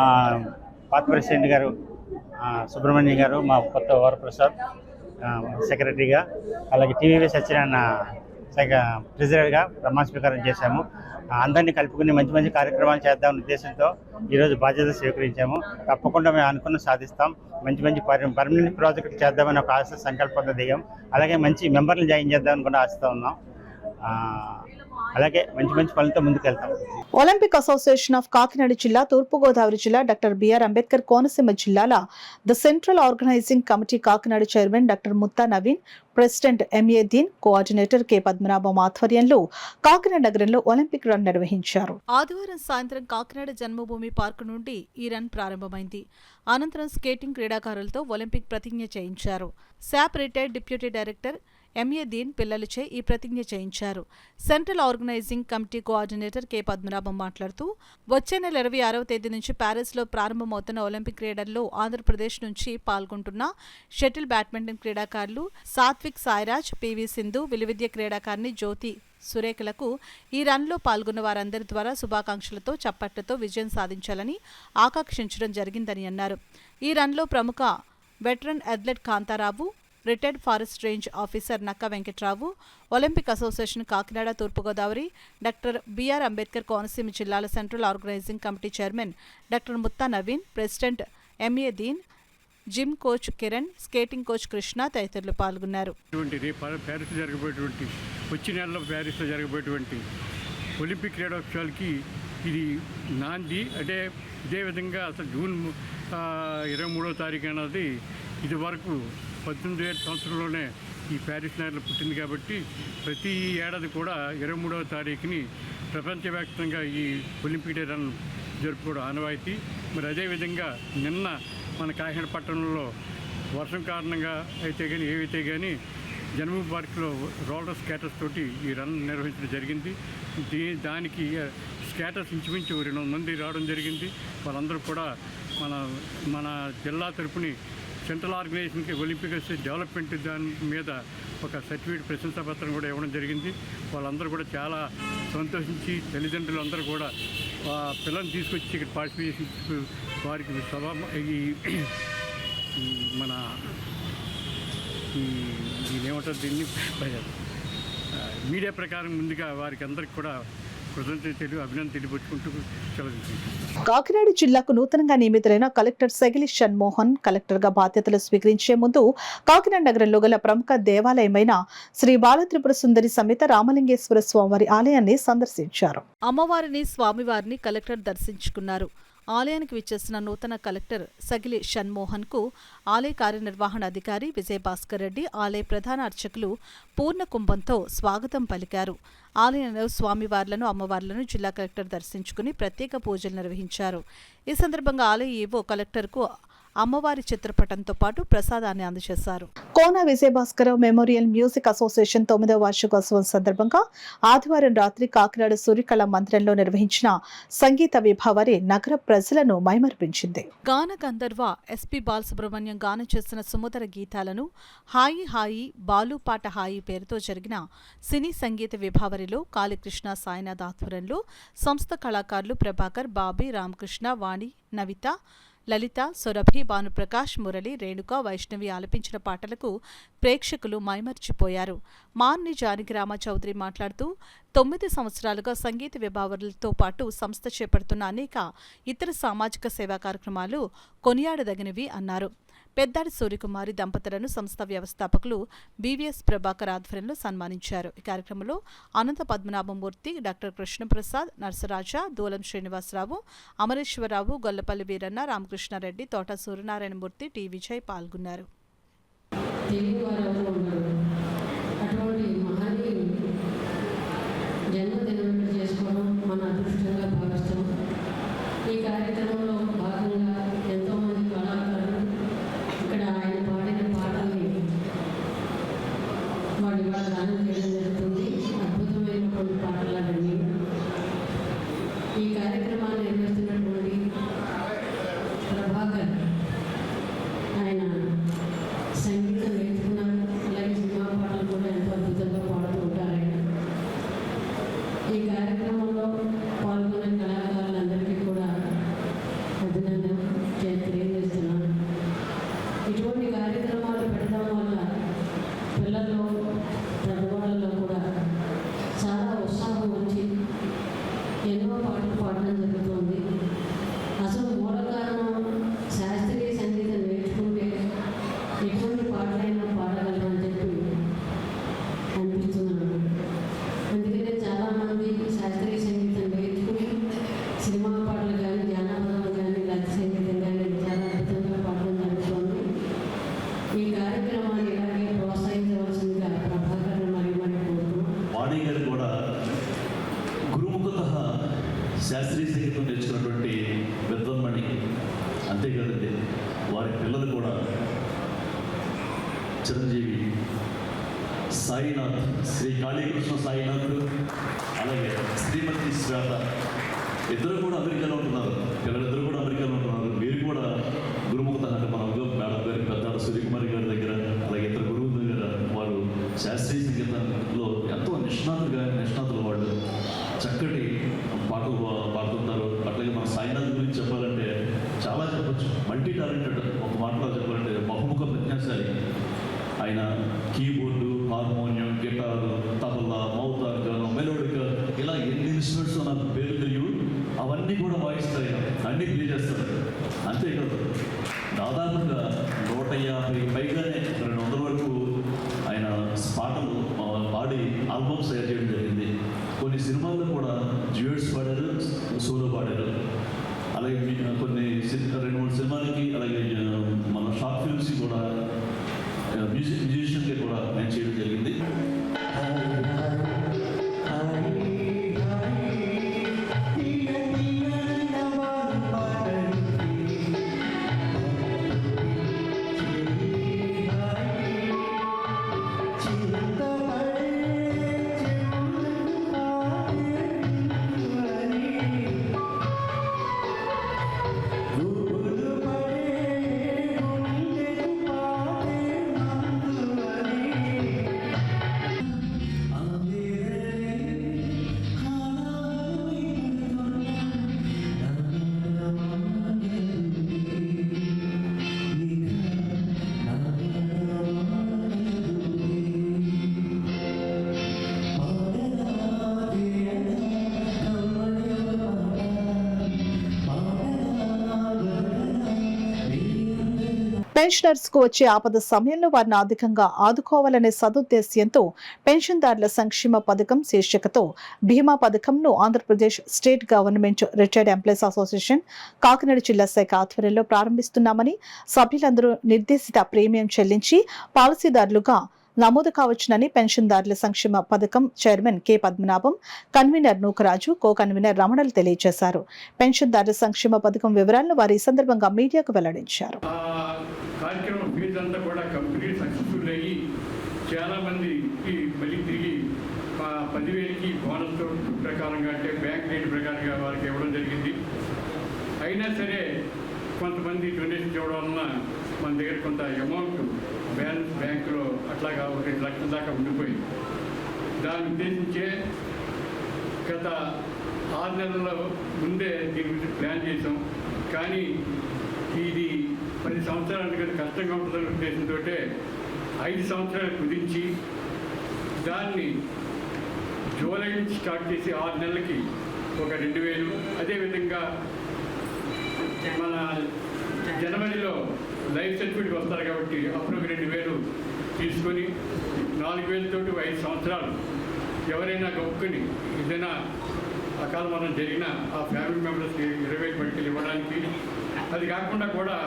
Speaker 17: పాత ప్రెసిడెంట్ గారు సుబ్రహ్మణ్యం గారు, మా కొత్త వరప్రసాద్ సెక్రటరీగా, అలాగే టీవీవీ సత్యనారాయణ ప్రెసిడెంట్గా ప్రమాణ స్వీకారం చేశాము. అందరినీ కలుపుకుని మంచి మంచి కార్యక్రమాలు చేద్దామనే ఉద్దేశంతో ఈరోజు బాధ్యతలు స్వీకరించాము. తప్పకుండా మేము అనుకున్న సాధిస్తాం. మంచి మంచి పర్మనెంట్ ప్రాజెక్టులు చేద్దామని ఒక ఆశ సంకల్పంతో దిగాం. అలాగే మంచి మెంబర్లు జాయిన్ చేద్దామని కూడా ఆశతో ఉన్నాం. అలాగే మంచి మంచి పనులతో ముందుకు వెళ్తాం.
Speaker 1: ఒలింపిక్ అసోసియేషన్ ఆఫ్ కాకినాడ జిల్లా, తూర్పుగోదావరి జిల్లా, డాక్టర్ బిఆర్ అంబేద్కర్ కోనసీమ జిల్లాల the central organising committee Kakinada chairman doctor Mutha Naveen, president M A Deen, coordinator K Padmanabham ఆధ్వర్యంలో కాకినాడ నగరంలో ఒలింపిక్ రన్ నిర్వహించారు. ఆదివారం సాయంత్రం కాకినాడ జన్మభూమి పార్కు నుండి ఈ రన్ ప్రారంభమైంది. అనంతరం స్కేటింగ్ క్రీడాకారులతో ఒలింపిక్ ప్రతిజ్ఞ చేయించారు. SAAP retired deputy director MA Deen పిల్లలచే ఈ ప్రతిజ్ఞ చేయించారు. Central organising committee coordinator K Padmanabham మాట్లాడుతూ, వచ్చే నెల 26వ తేదీ నుంచి ప్యారిస్లో ప్రారంభమవుతున్న ఒలింపిక్ క్రీడల్లో ఆంధ్రప్రదేశ్ నుంచి పాల్గొంటున్న షటిల్ బ్యాడ్మింటన్ క్రీడాకారులు సాత్విక్ సాయిరాజ్, పివి సింధు, విలువిద్య క్రీడాకారిణి జ్యోతి సురేఖలకు ఈ రన్లో పాల్గొన్న వారందరి ద్వారా శుభాకాంక్షలతో చప్పట్లతో విజయం సాధించాలని ఆకాంక్షించడం జరిగిందని అన్నారు. ఈ రన్లో ప్రముఖ veteran athlete Kantharao, retired forest range officer Nakka Venkatrao, Olympic association Kakinada, Turpugodavari, doctor B R Ambedkar Konaseema జిల్లాల central organising committee chairman doctor Mutha Naveen, president M A Deen, gym coach Kiran, skating coach Krishna తదితరులు పాల్గొన్నారు.
Speaker 18: వచ్చే నెలలో ప్యారిస్లో జరగబోయేటువంటి ఒలింపిక్ క్రీడోత్సవాలకి ఇది నాంది. అంటే ఇదే విధంగా అసలు జూన్ 23వ తారీఖు అన్నది ఇది వరకు 18 సంవత్సరంలోనే ఈ ప్యారిస్ నగరంలో పుట్టింది. కాబట్టి ప్రతి ఏడాది కూడా 23వ తారీఖుని ప్రపంచవ్యాప్తంగా ఈ ఒలింపిక్ డే రన్ జరుపుకోవడం ఆనవాయితీ. మరి అదేవిధంగా నిన్న మన కాకినాడ పట్టణంలో వర్షం కారణంగా అయితే కానీ ఏవైతే కానీ జన్మభూమి పార్కులో రోలర్ స్కేటర్స్ తోటి ఈ రన్ నిర్వహించడం జరిగింది. దానికి స్కేటర్స్ ఇంచుమించు 200 మంది రావడం జరిగింది. వాళ్ళందరూ కూడా మన జిల్లా తరపుని సెంట్రల్ ఆర్గనైజేషన్కి ఒలింపిక్ డెవలప్మెంట్ దాని మీద ఒక సర్టిఫికేట్ ప్రశంసా పత్రం కూడా ఇవ్వడం జరిగింది. వాళ్ళందరూ కూడా చాలా సంతోషించి తల్లిదండ్రులు అందరూ కూడా పిల్లల్ని తీసుకొచ్చి ఇక్కడ పార్టిసిపేషన్ వారికి మన ఏమంటారు దీన్ని మీడియా ప్రకారం ముందుగా వారికి అందరికి కూడా అభినందన తెలియపరుచుకుంటూ సెలవు.
Speaker 1: కాకినాడ జిల్లాకు నూతనంగా నియమితులైన కలెక్టర్ సగిలి షణ్మోహన్ కలెక్టర్గా బాధ్యతలు స్వీకరించే ముందు కాకినాడ నగరంలో గల ప్రముఖ దేవాలయమైన శ్రీ బాలత్రిపుర సుందరి సమేత రామలింగేశ్వర స్వామివారి ఆలయాన్ని సందర్శించారు. అమ్మవారిని, స్వామివారిని కలెక్టర్ దర్శించుకున్నారు. ఆలయానికి విచ్చేసిన నూతన కలెక్టర్ సగిలి షణ్మోహన్కు ఆలయ కార్యనిర్వహణ అధికారి విజయభాస్కర్ రెడ్డి, ఆలయ ప్రధాన అర్చకులు పూర్ణ కుంభంతో స్వాగతం పలికారు. ఆలయంలో స్వామివార్లను, అమ్మవార్లను జిల్లా కలెక్టర్ దర్శించుకుని ప్రత్యేక పూజలు నిర్వహించారు. ఈ సందర్భంగా ఆలయ ఈవో కలెక్టర్కు అమ్మవారి చిత్రపటంతో పాటు ప్రసాదాన్ని అందజేశారు. కోన విజయభాస్కర్ మెమోరియల్ మ్యూజిక్ అసోసియేషన్ 9వ వార్షికోత్సవం సందర్భంగా ఆదివారం రాత్రి కాకినాడ సూర్యకళ మందిరంలో నిర్వహించిన సంగీత విభావరి నగర ప్రజలను మైమర్పించింది. గాన గంధర్వ ఎస్పి బాలసుబ్రహ్మణ్యం గానం చేసిన సుమధుర గీతాలను హాయి హాయి బాలు పాట హాయి పేరుతో జరిగిన సినీ సంగీత విభావరిలో కాళీకృష్ణ సాయినాథ్ ఆధ్వర్యంలో సంస్థ కళాకారులు ప్రభాకర్, బాబీ, రామకృష్ణ, వాణి, నవిత, లలిత, సురభి, భానుప్రకాష్, మురళి, రేణుక, వైష్ణవి ఆలపించిన పాటలకు ప్రేక్షకులు మైమర్చిపోయారు. మార్ని జానకిరామ చౌదరి మాట్లాడుతూ 9 సంవత్సరాలుగా సంగీత విభావరులతో పాటు సంస్థ చేపడుతున్న అనేక ఇతర సామాజిక సేవా కార్యక్రమాలు కొనియాడదగినవి అన్నారు. పెద్దాడి సూర్యకుమారి దంపతులను సంస్థ వ్యవస్థాపకులు బీవీఎస్ ప్రభాకర్ ఆధ్వర్యంలో సన్మానించారు. ఈ కార్యక్రమంలో అనంత పద్మనాభమూర్తి, డాక్టర్ కృష్ణప్రసాద్, నర్సరాజ, దూలం శ్రీనివాసరావు, అమరేశ్వరరావు, గొల్లపల్లి వీరన్న, రామకృష్ణారెడ్డి, తోట సూర్యనారాయణమూర్తి, టి విజయ్ పాల్గొన్నారు.
Speaker 16: ఈ కార్యక్రమంలో భాగంగా ఎంతో మంది కళాకారులు ఇక్కడ ఆయన పాడిన పాటల్ని వాళ్ళు ఇవాళ గానం చేయడం జరుగుతుంది. అద్భుతమైనటువంటి పాటలన్నీ. ఈ కార్యక్రమాన్ని నిర్వహిస్తున్నటువంటి ప్రభాకర్ ఆయన సంగీతం నేర్చుకున్నారు. అలాగే సినిమా పాటలు కూడా ఎంతో అద్భుతంగా పాడుతూ ఉంటారు ఆయన. ఈ కార్యక్రమంలో పాల్గొనే కళాకారులందరికీ కూడా అభినందన తెలియజేస్తున్నాను. ఇటువంటి కార్యక్రమాలు పెట్టడం వల్ల పిల్లల్లో, పెద్దవాళ్ళలో కూడా చాలా ఉత్సాహం వచ్చి ఎన్నో పాటలు పాడడం జరుగుతుంది. అసలు మూల కారణం శాస్త్రీయ సంగీతం నేర్చుకుంటే ఎటువంటి పాటలైనా పాడగలమని చెప్పి అనిపిస్తున్నాను. అందుకనే చాలామంది శాస్త్రీయ సంగీతం నేర్చుకుని సినిమా పాటలు కానీ, జానపదాలు కానీ, లలిత సంగీతం కానీ చాలా అద్భుతంగా పాడడం జరుగుతుంది. ఈ కార్యక్రమాన్ని ఇలాగే ప్రోత్సహించవలసిందిగా ప్రభాకర్ మరి కోరుతున్నాం.
Speaker 15: వాణి గారు కూడా గురుముఖత శాస్త్రీయ సంగీతం నేర్చుకున్నటువంటి విద్వన్మణి. అంతేకాదండి, వారి పిల్లలు కూడా చిరంజీవి సాయినాథ్, శ్రీ కాళీకృష్ణ సాయినాథ్, అలాగే శ్రీమతి శ్వేత, ఇద్దరు కూడా అమెరికాలో ఉంటున్నారు. పిల్లలిద్దరు కూడా అమెరికాలో ఉంటున్నారు. మీరు కూడా గురుముఖత అంటే మన మేడం గారి పెద్దాడ సూర్యకుమారి గారి దగ్గర, అలాగే ఇతర గురువుల దగ్గర వారు శాస్త్రీయ సంగీతంలో ఎంతో నిష్ణాతులు. వాళ్ళు చక్కటి పాటలు పాడుతుంటారు. అట్లాగే మన సాయినాథ్ గురించి చెప్పాలంటే చాలా చెప్పచ్చు. మల్టీ టాలెంటెడ్, ఒక మాటలో చెప్పాలంటే బహుముఖ ప్రజ్ఞాశాలి. ఆయన keyboard, harmonium, guitar, tabla, mouth organ, melodica, ఇలా ఎన్ని ఇన్స్ట్రుమెంట్స్ నాకు పేరు తెలియవు, అవన్నీ కూడా వాయిస్తాయి, అన్నీ ప్లే చేస్తారు. అంతేకాదు, దాదాపుగా 150 పైగానే 200 వరకు ఆయన పాటలు పాడి ఆల్బమ్స్ తయారు చేయడం జరిగింది. కొన్ని సినిమాల్లో కూడా డ్యూయట్స్ పాడారు, సోలో పాడారు. అలాగే కొన్ని 2-3 సినిమాలకి, అలాగే మన షార్ట్ ఫిల్మ్స్కి కూడా మ్యూజిషియన్కి కూడా నేను చేయడం జరిగింది.
Speaker 1: పెన్షనర్స్ కు వచ్చే ఆపద సమయంలో వారిని ఆర్థికంగా ఆదుకోవాలనే సదుద్దేశ్యంతో పెన్షన్దారుల సంక్షేమ పథకం శీర్షికతో బీమా పథకంను Andhra Pradesh state government retired employees association Kakinada జిల్లా శాఖ ఆధ్వర్యంలో ప్రారంభిస్తున్నామని, సభ్యులందరూ నిర్దేశిత ప్రీమియం చెల్లించి పాలసీదారులుగా నమోదు కావచ్చునని పెన్షన్దారుల సంక్షేమ పథకం chairman K Padmanabham, convener Nookaraju, co convener రమణలు తెలియజేశారు. పెన్షన్దారుల సంక్షేమ పథకం వివరాలను వారు ఈ సందర్భంగా మీడియాకు వెల్లడించారు.
Speaker 18: కార్యక్రమం ఫీజు అంతా కూడా కంప్లీట్ సక్సెస్ఫుల్ అయ్యి చాలామందికి మళ్ళీ తిరిగి 10,000కి బోనస్ ప్రకారంగా అంటే బ్యాంక్ రేట్ ప్రకారంగా వారికి ఇవ్వడం జరిగింది. అయినా సరే కొంతమంది డొనేషన్ ఇవ్వడం వలన మన దగ్గర కొంత అమౌంట్ బ్యాంకులో అట్లాగా 2 లక్షల దాకా ఉండిపోయింది. దాన్ని ఉద్దేశించే గత 6 నెలల ముందే దీని గురించి ప్లాన్ చేసాం. కానీ ఇది 10 సంవత్సరాల కష్టంగా ఉంటుందనే ఉద్దేశంతో 5 సంవత్సరాలు కుదించి దాన్ని జూలై నుంచి స్టార్ట్ చేసి 6 నెలలకి ఒక 2,000, అదేవిధంగా మన జనవరిలో లైఫ్ సర్టిఫికేట్ వస్తారు కాబట్టి అప్పుడు ఒక 2,000 తీసుకొని 4,000 తోటి 5 సంవత్సరాలు ఎవరైనా గొప్పని ఏదైనా అకాల మరణం జరిగినా ఆ ఫ్యామిలీ మెంబర్స్కి 20,000 పట్టుకెళ్ళి ఇవ్వడానికి, అది కాకుండా కూడా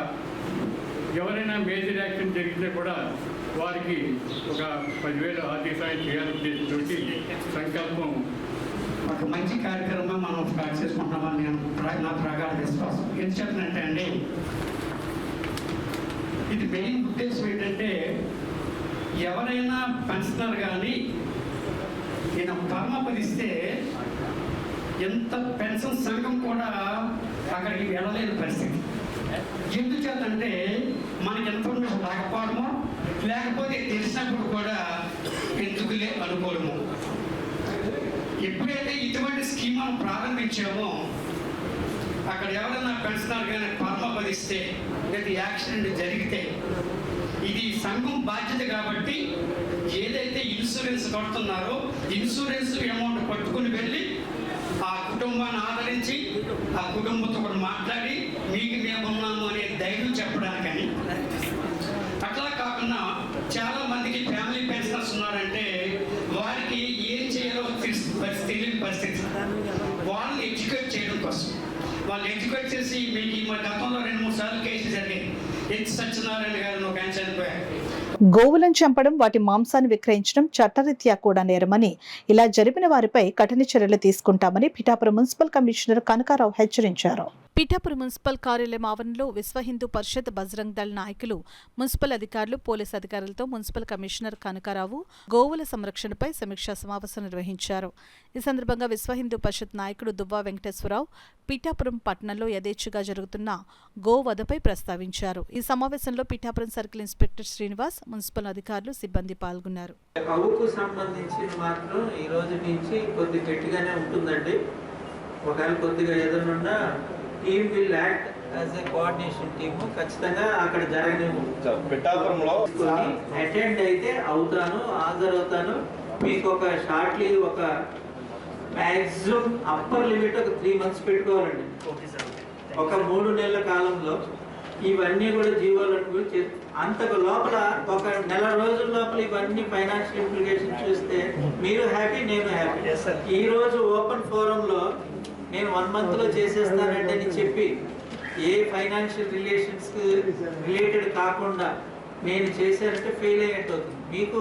Speaker 18: ఎవరైనా మేజర్ యాక్సిడెంట్ జరిగితే కూడా వారికి ఒక 10,000 ఆర్థిక సాయం చేయాలని ఉద్దేశంతో సంకల్పం.
Speaker 9: ఒక మంచి కార్యక్రమం మనం స్టార్ట్ చేసుకుంటామని నా ప్రగాఢ విశ్వాసం. ఏం చెప్పినట్టే అండి, ఇది మెయిన్ ఉద్దేశం ఏంటంటే ఎవరైనా పెన్షనర్ కానీ నేను పరమపరిస్తే ఎంత పెన్షన్ సంఘం కూడా అక్కడికి వెళ్ళలేని పరిస్థితి. ఎందుచేతంటే మనకి ఇన్ఫర్మేషన్ రాకపోవడము, లేకపోతే తెలిసినప్పుడు కూడా ఎందుకులే అనుకోవడము. ఎప్పుడైతే ఇటువంటి స్కీమ్ మనం ప్రారంభించామో అక్కడ ఎవరైనా పెన్షనర్ కానీ పరమపదిస్తే లేదా యాక్సిడెంట్ జరిగితే ఇది సంఘం బాధ్యత కాబట్టి ఏదైతే ఇన్సూరెన్స్ కడుతున్నారో ఇన్సూరెన్స్ అమౌంట్ పట్టుకుని వెళ్ళి ఆ కుటుంబాన్ని ఆదరించి ఆ కుటుంబంతో కూడా మాట్లాడి మీకు మేము ఉన్నాము అనే ధైర్యం చెప్పడానికని. అట్లా కాకుండా చాలా మందికి ఫ్యామిలీ పెన్షనర్స్ ఉన్నారంటే వారికి ఏం చేయాలో తెలియని పరిస్థితి. వాళ్ళని ఎడ్యుకేట్ చేయడం కోసం వాళ్ళు ఎడ్యుకేట్ చేసి మీకు మా గతంలో 2-3 సార్లు కేసులు జరిగాయి. సత్యనారాయణ గారు ఒక ఆయన చనిపోయారు.
Speaker 1: గోవులను చంపడం, వాటి మాంసాన్ని విక్రయించడం చట్టరీత్యా కూడా నేరమని, ఇలా జరిపిన వారిపై కఠిన చర్యలు తీసుకుంటామని పిఠాపురం మున్సిపల్ కమిషనర్ కనకారావు హెచ్చరించారు. పిఠాపురం మున్సిపల్ కార్యాలయం ఆవరణలో విశ్వ హిందూ పరిషత్, బజరంగ్ దళ్ నాయకులు, మున్సిపల్ అధికారులు, పోలీసు అధికారులతో మున్సిపల్ కమిషనర్ కనకారావు గోవుల సంరక్షణపై సమీక్షా సమావేశం నిర్వహించారు. ఈ సందర్భంగా విశ్వ హిందూ పరిషత్ నాయకుడు దువ్వా వెంకటేశ్వరరావు పిఠాపురం పట్టణంలో యథేచ్ఛగా జరుగుతున్న గోవధపై ప్రస్తావించారు. ఈ సమావేశంలో Pithapuram circle inspector Srinivas, municipal అధికారులు, సిబ్బంది పాల్గొన్నారు.
Speaker 19: ఆవుకు సంబంధించి మాత్రం ఈ రోజు నుంచి కొద్ది గట్టిగానే ఉంటుందండి. ఒకవేళ కొద్దిగా ఏదైనా team will act as a coordination team ఖచ్చితంగా అక్కడ జరగనివ్వు. పిఠాపురంలో అటెండ్ అయితే అవుతాను, హాజరవుతాను. మీకు ఒక షార్ట్లీ ఒక మ్యాక్సిమం అప్పర్ లిమిట్ ఒక 3 months పెట్టుకోవాలండి. ఒక 3 నెలల కాలంలో ఇవన్నీ కూడా జీవోలను అంతకు లోపల ఒక నెల రోజుల లోపల ఇవన్నీ ఫైనాన్షియల్ ఇంప్లికేషన్ చూస్తే మీరు హ్యాపీ, నేను హ్యాపీ. ఈ రోజు ఓపెన్ ఫోరంలో నేను 1 monthలో చేసేస్తానంటే అని చెప్పి ఏ ఫైనాన్షియల్ రిలేషన్స్ రిలేటెడ్ కాకుండా నేను చేశానంటే ఫెయిల్ అయ్యేట్టు అవుతుంది. మీకు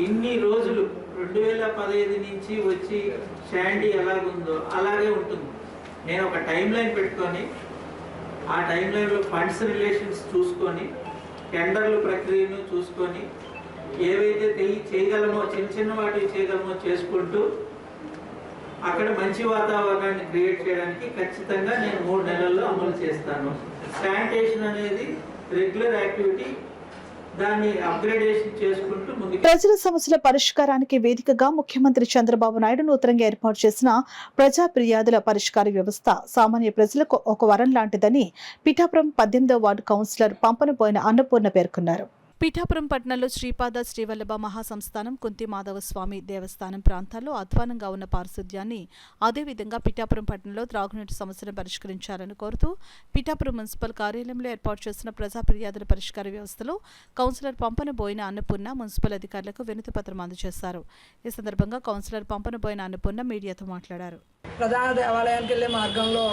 Speaker 19: ఇన్ని రోజులు 2015 నుంచి వచ్చి షాండీ ఎలాగుందో అలాగే ఉంటుంది. నేను ఒక టైం లైన్ పెట్టుకొని ఆ టైం లైన్లో ఫండ్స్ రిలేషన్స్ చూసుకొని టెండర్లు ప్రక్రియను చూసుకొని ఏవైతే చేయగలమో చిన్న వాటికి చేయగలమో చేసుకుంటూ అక్కడ మంచి వాతావరణాన్ని క్రియేట్ చేయడానికి ఖచ్చితంగా నేను 3 నెలల్లో అమలు చేస్తాను. శానిటేషన్ అనేది రెగ్యులర్ యాక్టివిటీ, దాన్ని అప్గ్రేడేషన్ చేసుకుంటూ ముందుకు.
Speaker 1: ప్రజల సమస్యల పరిష్కారానికి వేదికగా ముఖ్యమంత్రి చంద్రబాబు నాయుడు నూతనంగా ఏర్పాటు చేసిన ప్రజా ఫిర్యాదుల పరిష్కార వ్యవస్థ సామాన్య ప్రజలకు ఒక వరం లాంటిదని పిఠాపురం 18వ వార్డు కౌన్సిలర్ పంపనబోయిన అన్నపూర్ణ పేర్కొన్నారు. పిఠాపురం పట్టణంలో శ్రీపాద శ్రీవల్లభ మహాసంస్థానం కుంతి మాధవ స్వామి దేవస్థానం ప్రాంతాల్లో అధ్వానంగా ఉన్న పారిశుధ్యాన్ని, అదేవిధంగా పిఠాపురం పట్టణంలో త్రాగునీటి సమస్యను పరిష్కరించాలని కోరుతూ పిఠాపురం మున్సిపల్ కార్యాలయంలో ఏర్పాటు చేసిన ప్రజా ఫిర్యాదుల పరిష్కార వ్యవస్థలో కౌన్సిలర్ పంపనబోయిన అన్నపూర్ణ మున్సిపల్ అధికారులకు వినతిపత్రం అందజేశారు. ఈ సందర్భంగా కౌన్సిలర్ పంపనబోయిన అన్నపూర్ణ మీడియాతో మాట్లాడారు.
Speaker 20: ప్రధాన దేవాలయానికి వెళ్లే మార్గంలో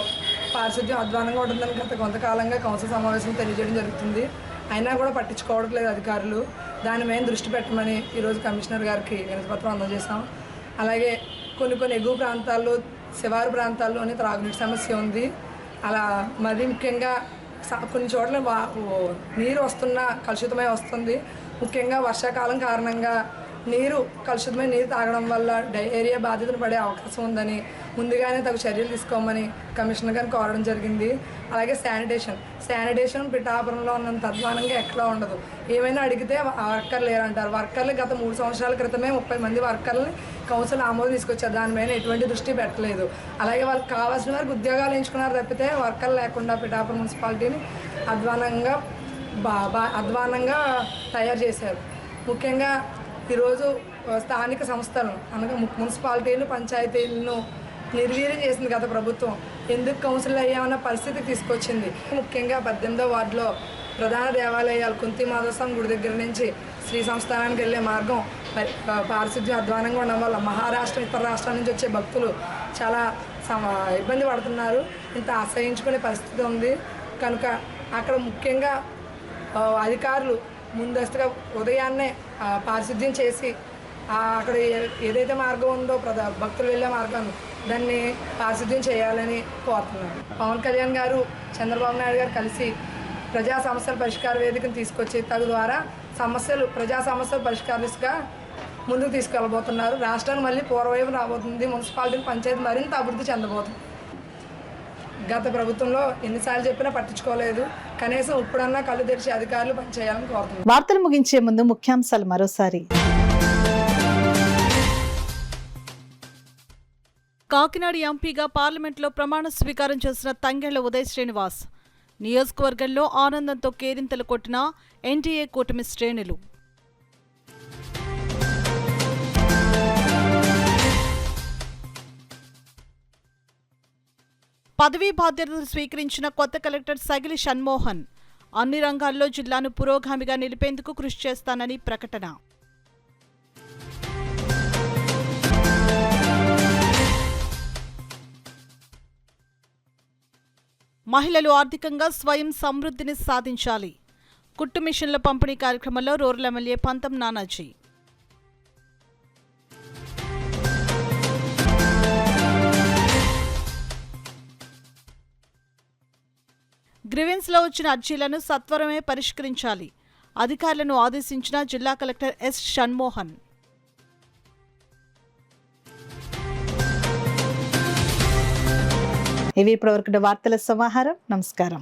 Speaker 20: పారిశుధ్యం అధ్వానంగా ఉంటుందని గత కొంతకాలంగా కౌన్సిల్ సమావేశం తెలియజేయడం జరుగుతుంది. అయినా కూడా పట్టించుకోవడం లేదు అధికారులు. దాని మీద దృష్టి పెట్టమని ఈరోజు కమిషనర్ గారికి వినతిపత్రం అందజేశాం. అలాగే కొన్ని ఎగువ ప్రాంతాల్లో, శివారు ప్రాంతాల్లోనే త్రాగునీటి సమస్య ఉంది. అలా మరి ముఖ్యంగా కొన్ని చోట్ల నీరు కలుషితమై వస్తుంది. ముఖ్యంగా వర్షాకాలం కారణంగా కలుషితమైన నీరు తాగడం వల్ల డయేరియా బాధితులు పడే అవకాశం ఉందని ముందుగానే తగు చర్యలు తీసుకోమని కమిషనర్ గారిని కోరడం జరిగింది. అలాగే శానిటేషన్ పిఠాపురంలో ఉన్నంత అధ్వానంగా ఎక్కడా ఉండదు. ఏమైనా అడిగితే వర్కర్లు లేరంటారు. వర్కర్లు గత 3 సంవత్సరాల క్రితమే 30 మంది వర్కర్లని కౌన్సిల్ ఆమోదం తీసుకొచ్చారు. దాని మీద ఎటువంటి దృష్టి పెట్టలేదు. అలాగే వాళ్ళకి కావాల్సిన వారికి ఉద్యోగాలు ఎంచుకున్నారు తప్పితే వర్కర్లు లేకుండా పిఠాపురం మున్సిపాలిటీని అధ్వానంగా తయారు చేశారు. ముఖ్యంగా ఈరోజు స్థానిక సంస్థలను అనగా మున్సిపాలిటీలు, పంచాయతీలను నిర్వీర్యం చేసింది గత ప్రభుత్వం. ఎందుకు కౌన్సిల్ అయ్యామన్న పరిస్థితికి తీసుకొచ్చింది. ముఖ్యంగా 18వ వార్డులో ప్రధాన దేవాలయాలు కుంతి మాధవ స్వామి గుడి దగ్గర నుంచి శ్రీ సంస్థానానికి వెళ్ళే మార్గం పారిశుధ్యం అధ్వానంగా ఉండడం వల్ల మహారాష్ట్ర, ఇతర రాష్ట్రాల నుంచి వచ్చే భక్తులు చాలా ఇబ్బంది పడుతున్నారు. ఇంత ఆశ్రయించుకునే పరిస్థితి ఉంది. కనుక అక్కడ ముఖ్యంగా అధికారులు ముందస్తుగా ఉదయాన్నే పారిశుధ్యం చేసి అక్కడ ఏదైతే మార్గం ఉందో భక్తులు వెళ్ళే మార్గాన్ని దాన్ని పారిశుధ్యం చేయాలని కోరుతున్నారు. పవన్ కళ్యాణ్ గారు, చంద్రబాబు నాయుడు గారు కలిసి ప్రజా సమస్యల పరిష్కార వేదికను తీసుకొచ్చి ద్వారా ప్రజా సమస్యలు పరిష్కారిగా ముందుకు తీసుకెళ్ళబోతున్నారు. రాష్ట్రాన్ని మళ్ళీ పూర్వవైపు రాబోతుంది. మున్సిపాలిటీ, పంచాయతీ మరింత అభివృద్ధి చెందబోతుంది. గత ప్రభుత్వంలో ఎన్నిసార్లు చెప్పినా పట్టించుకోలేదు. కనీసం ఇప్పుడన్నా కళ్ళు తెరిచి అధికారులు పనిచేయాలని కోరుతున్నారు.
Speaker 1: వార్తలు ముగించే ముందు ముఖ్యాంశాలు మరోసారి. కాకినాడ ఎంపీగా పార్లమెంట్లో ప్రమాణ స్వీకారం చేసిన తంగెళ్ల ఉదయ్ శ్రీనివాస్. నియోజకవర్గంలో ఆనందంతో కేరింతలు కొట్టిన ఎన్డీఏ కూటమి శ్రేణులు. పదవీ బాధ్యతలు స్వీకరించిన కొత్త కలెక్టర్ సగిలి షణ్మోహన్. అన్ని రంగాల్లో జిల్లాను పురోగామిగా నిలిపేందుకు కృషి చేస్తానని ప్రకటన. మహిళలు ఆర్థికంగా స్వయం సమృద్ధిని సాధించాలి. కుట్టు మిషన్ల పంపిణీ కార్యక్రమంలో రూరల్ ఎమ్మెల్యే పంతం నానాజీ. గ్రీవెన్స్లో వచ్చిన అర్జీలను సత్వరమే పరిష్కరించాలి. అధికారులను ఆదేశించిన జిల్లా కలెక్టర్ ఎస్ షణ్మోహన్. ఇవి ఇప్పటివరకు వార్తల సమాహారం. నమస్కారం.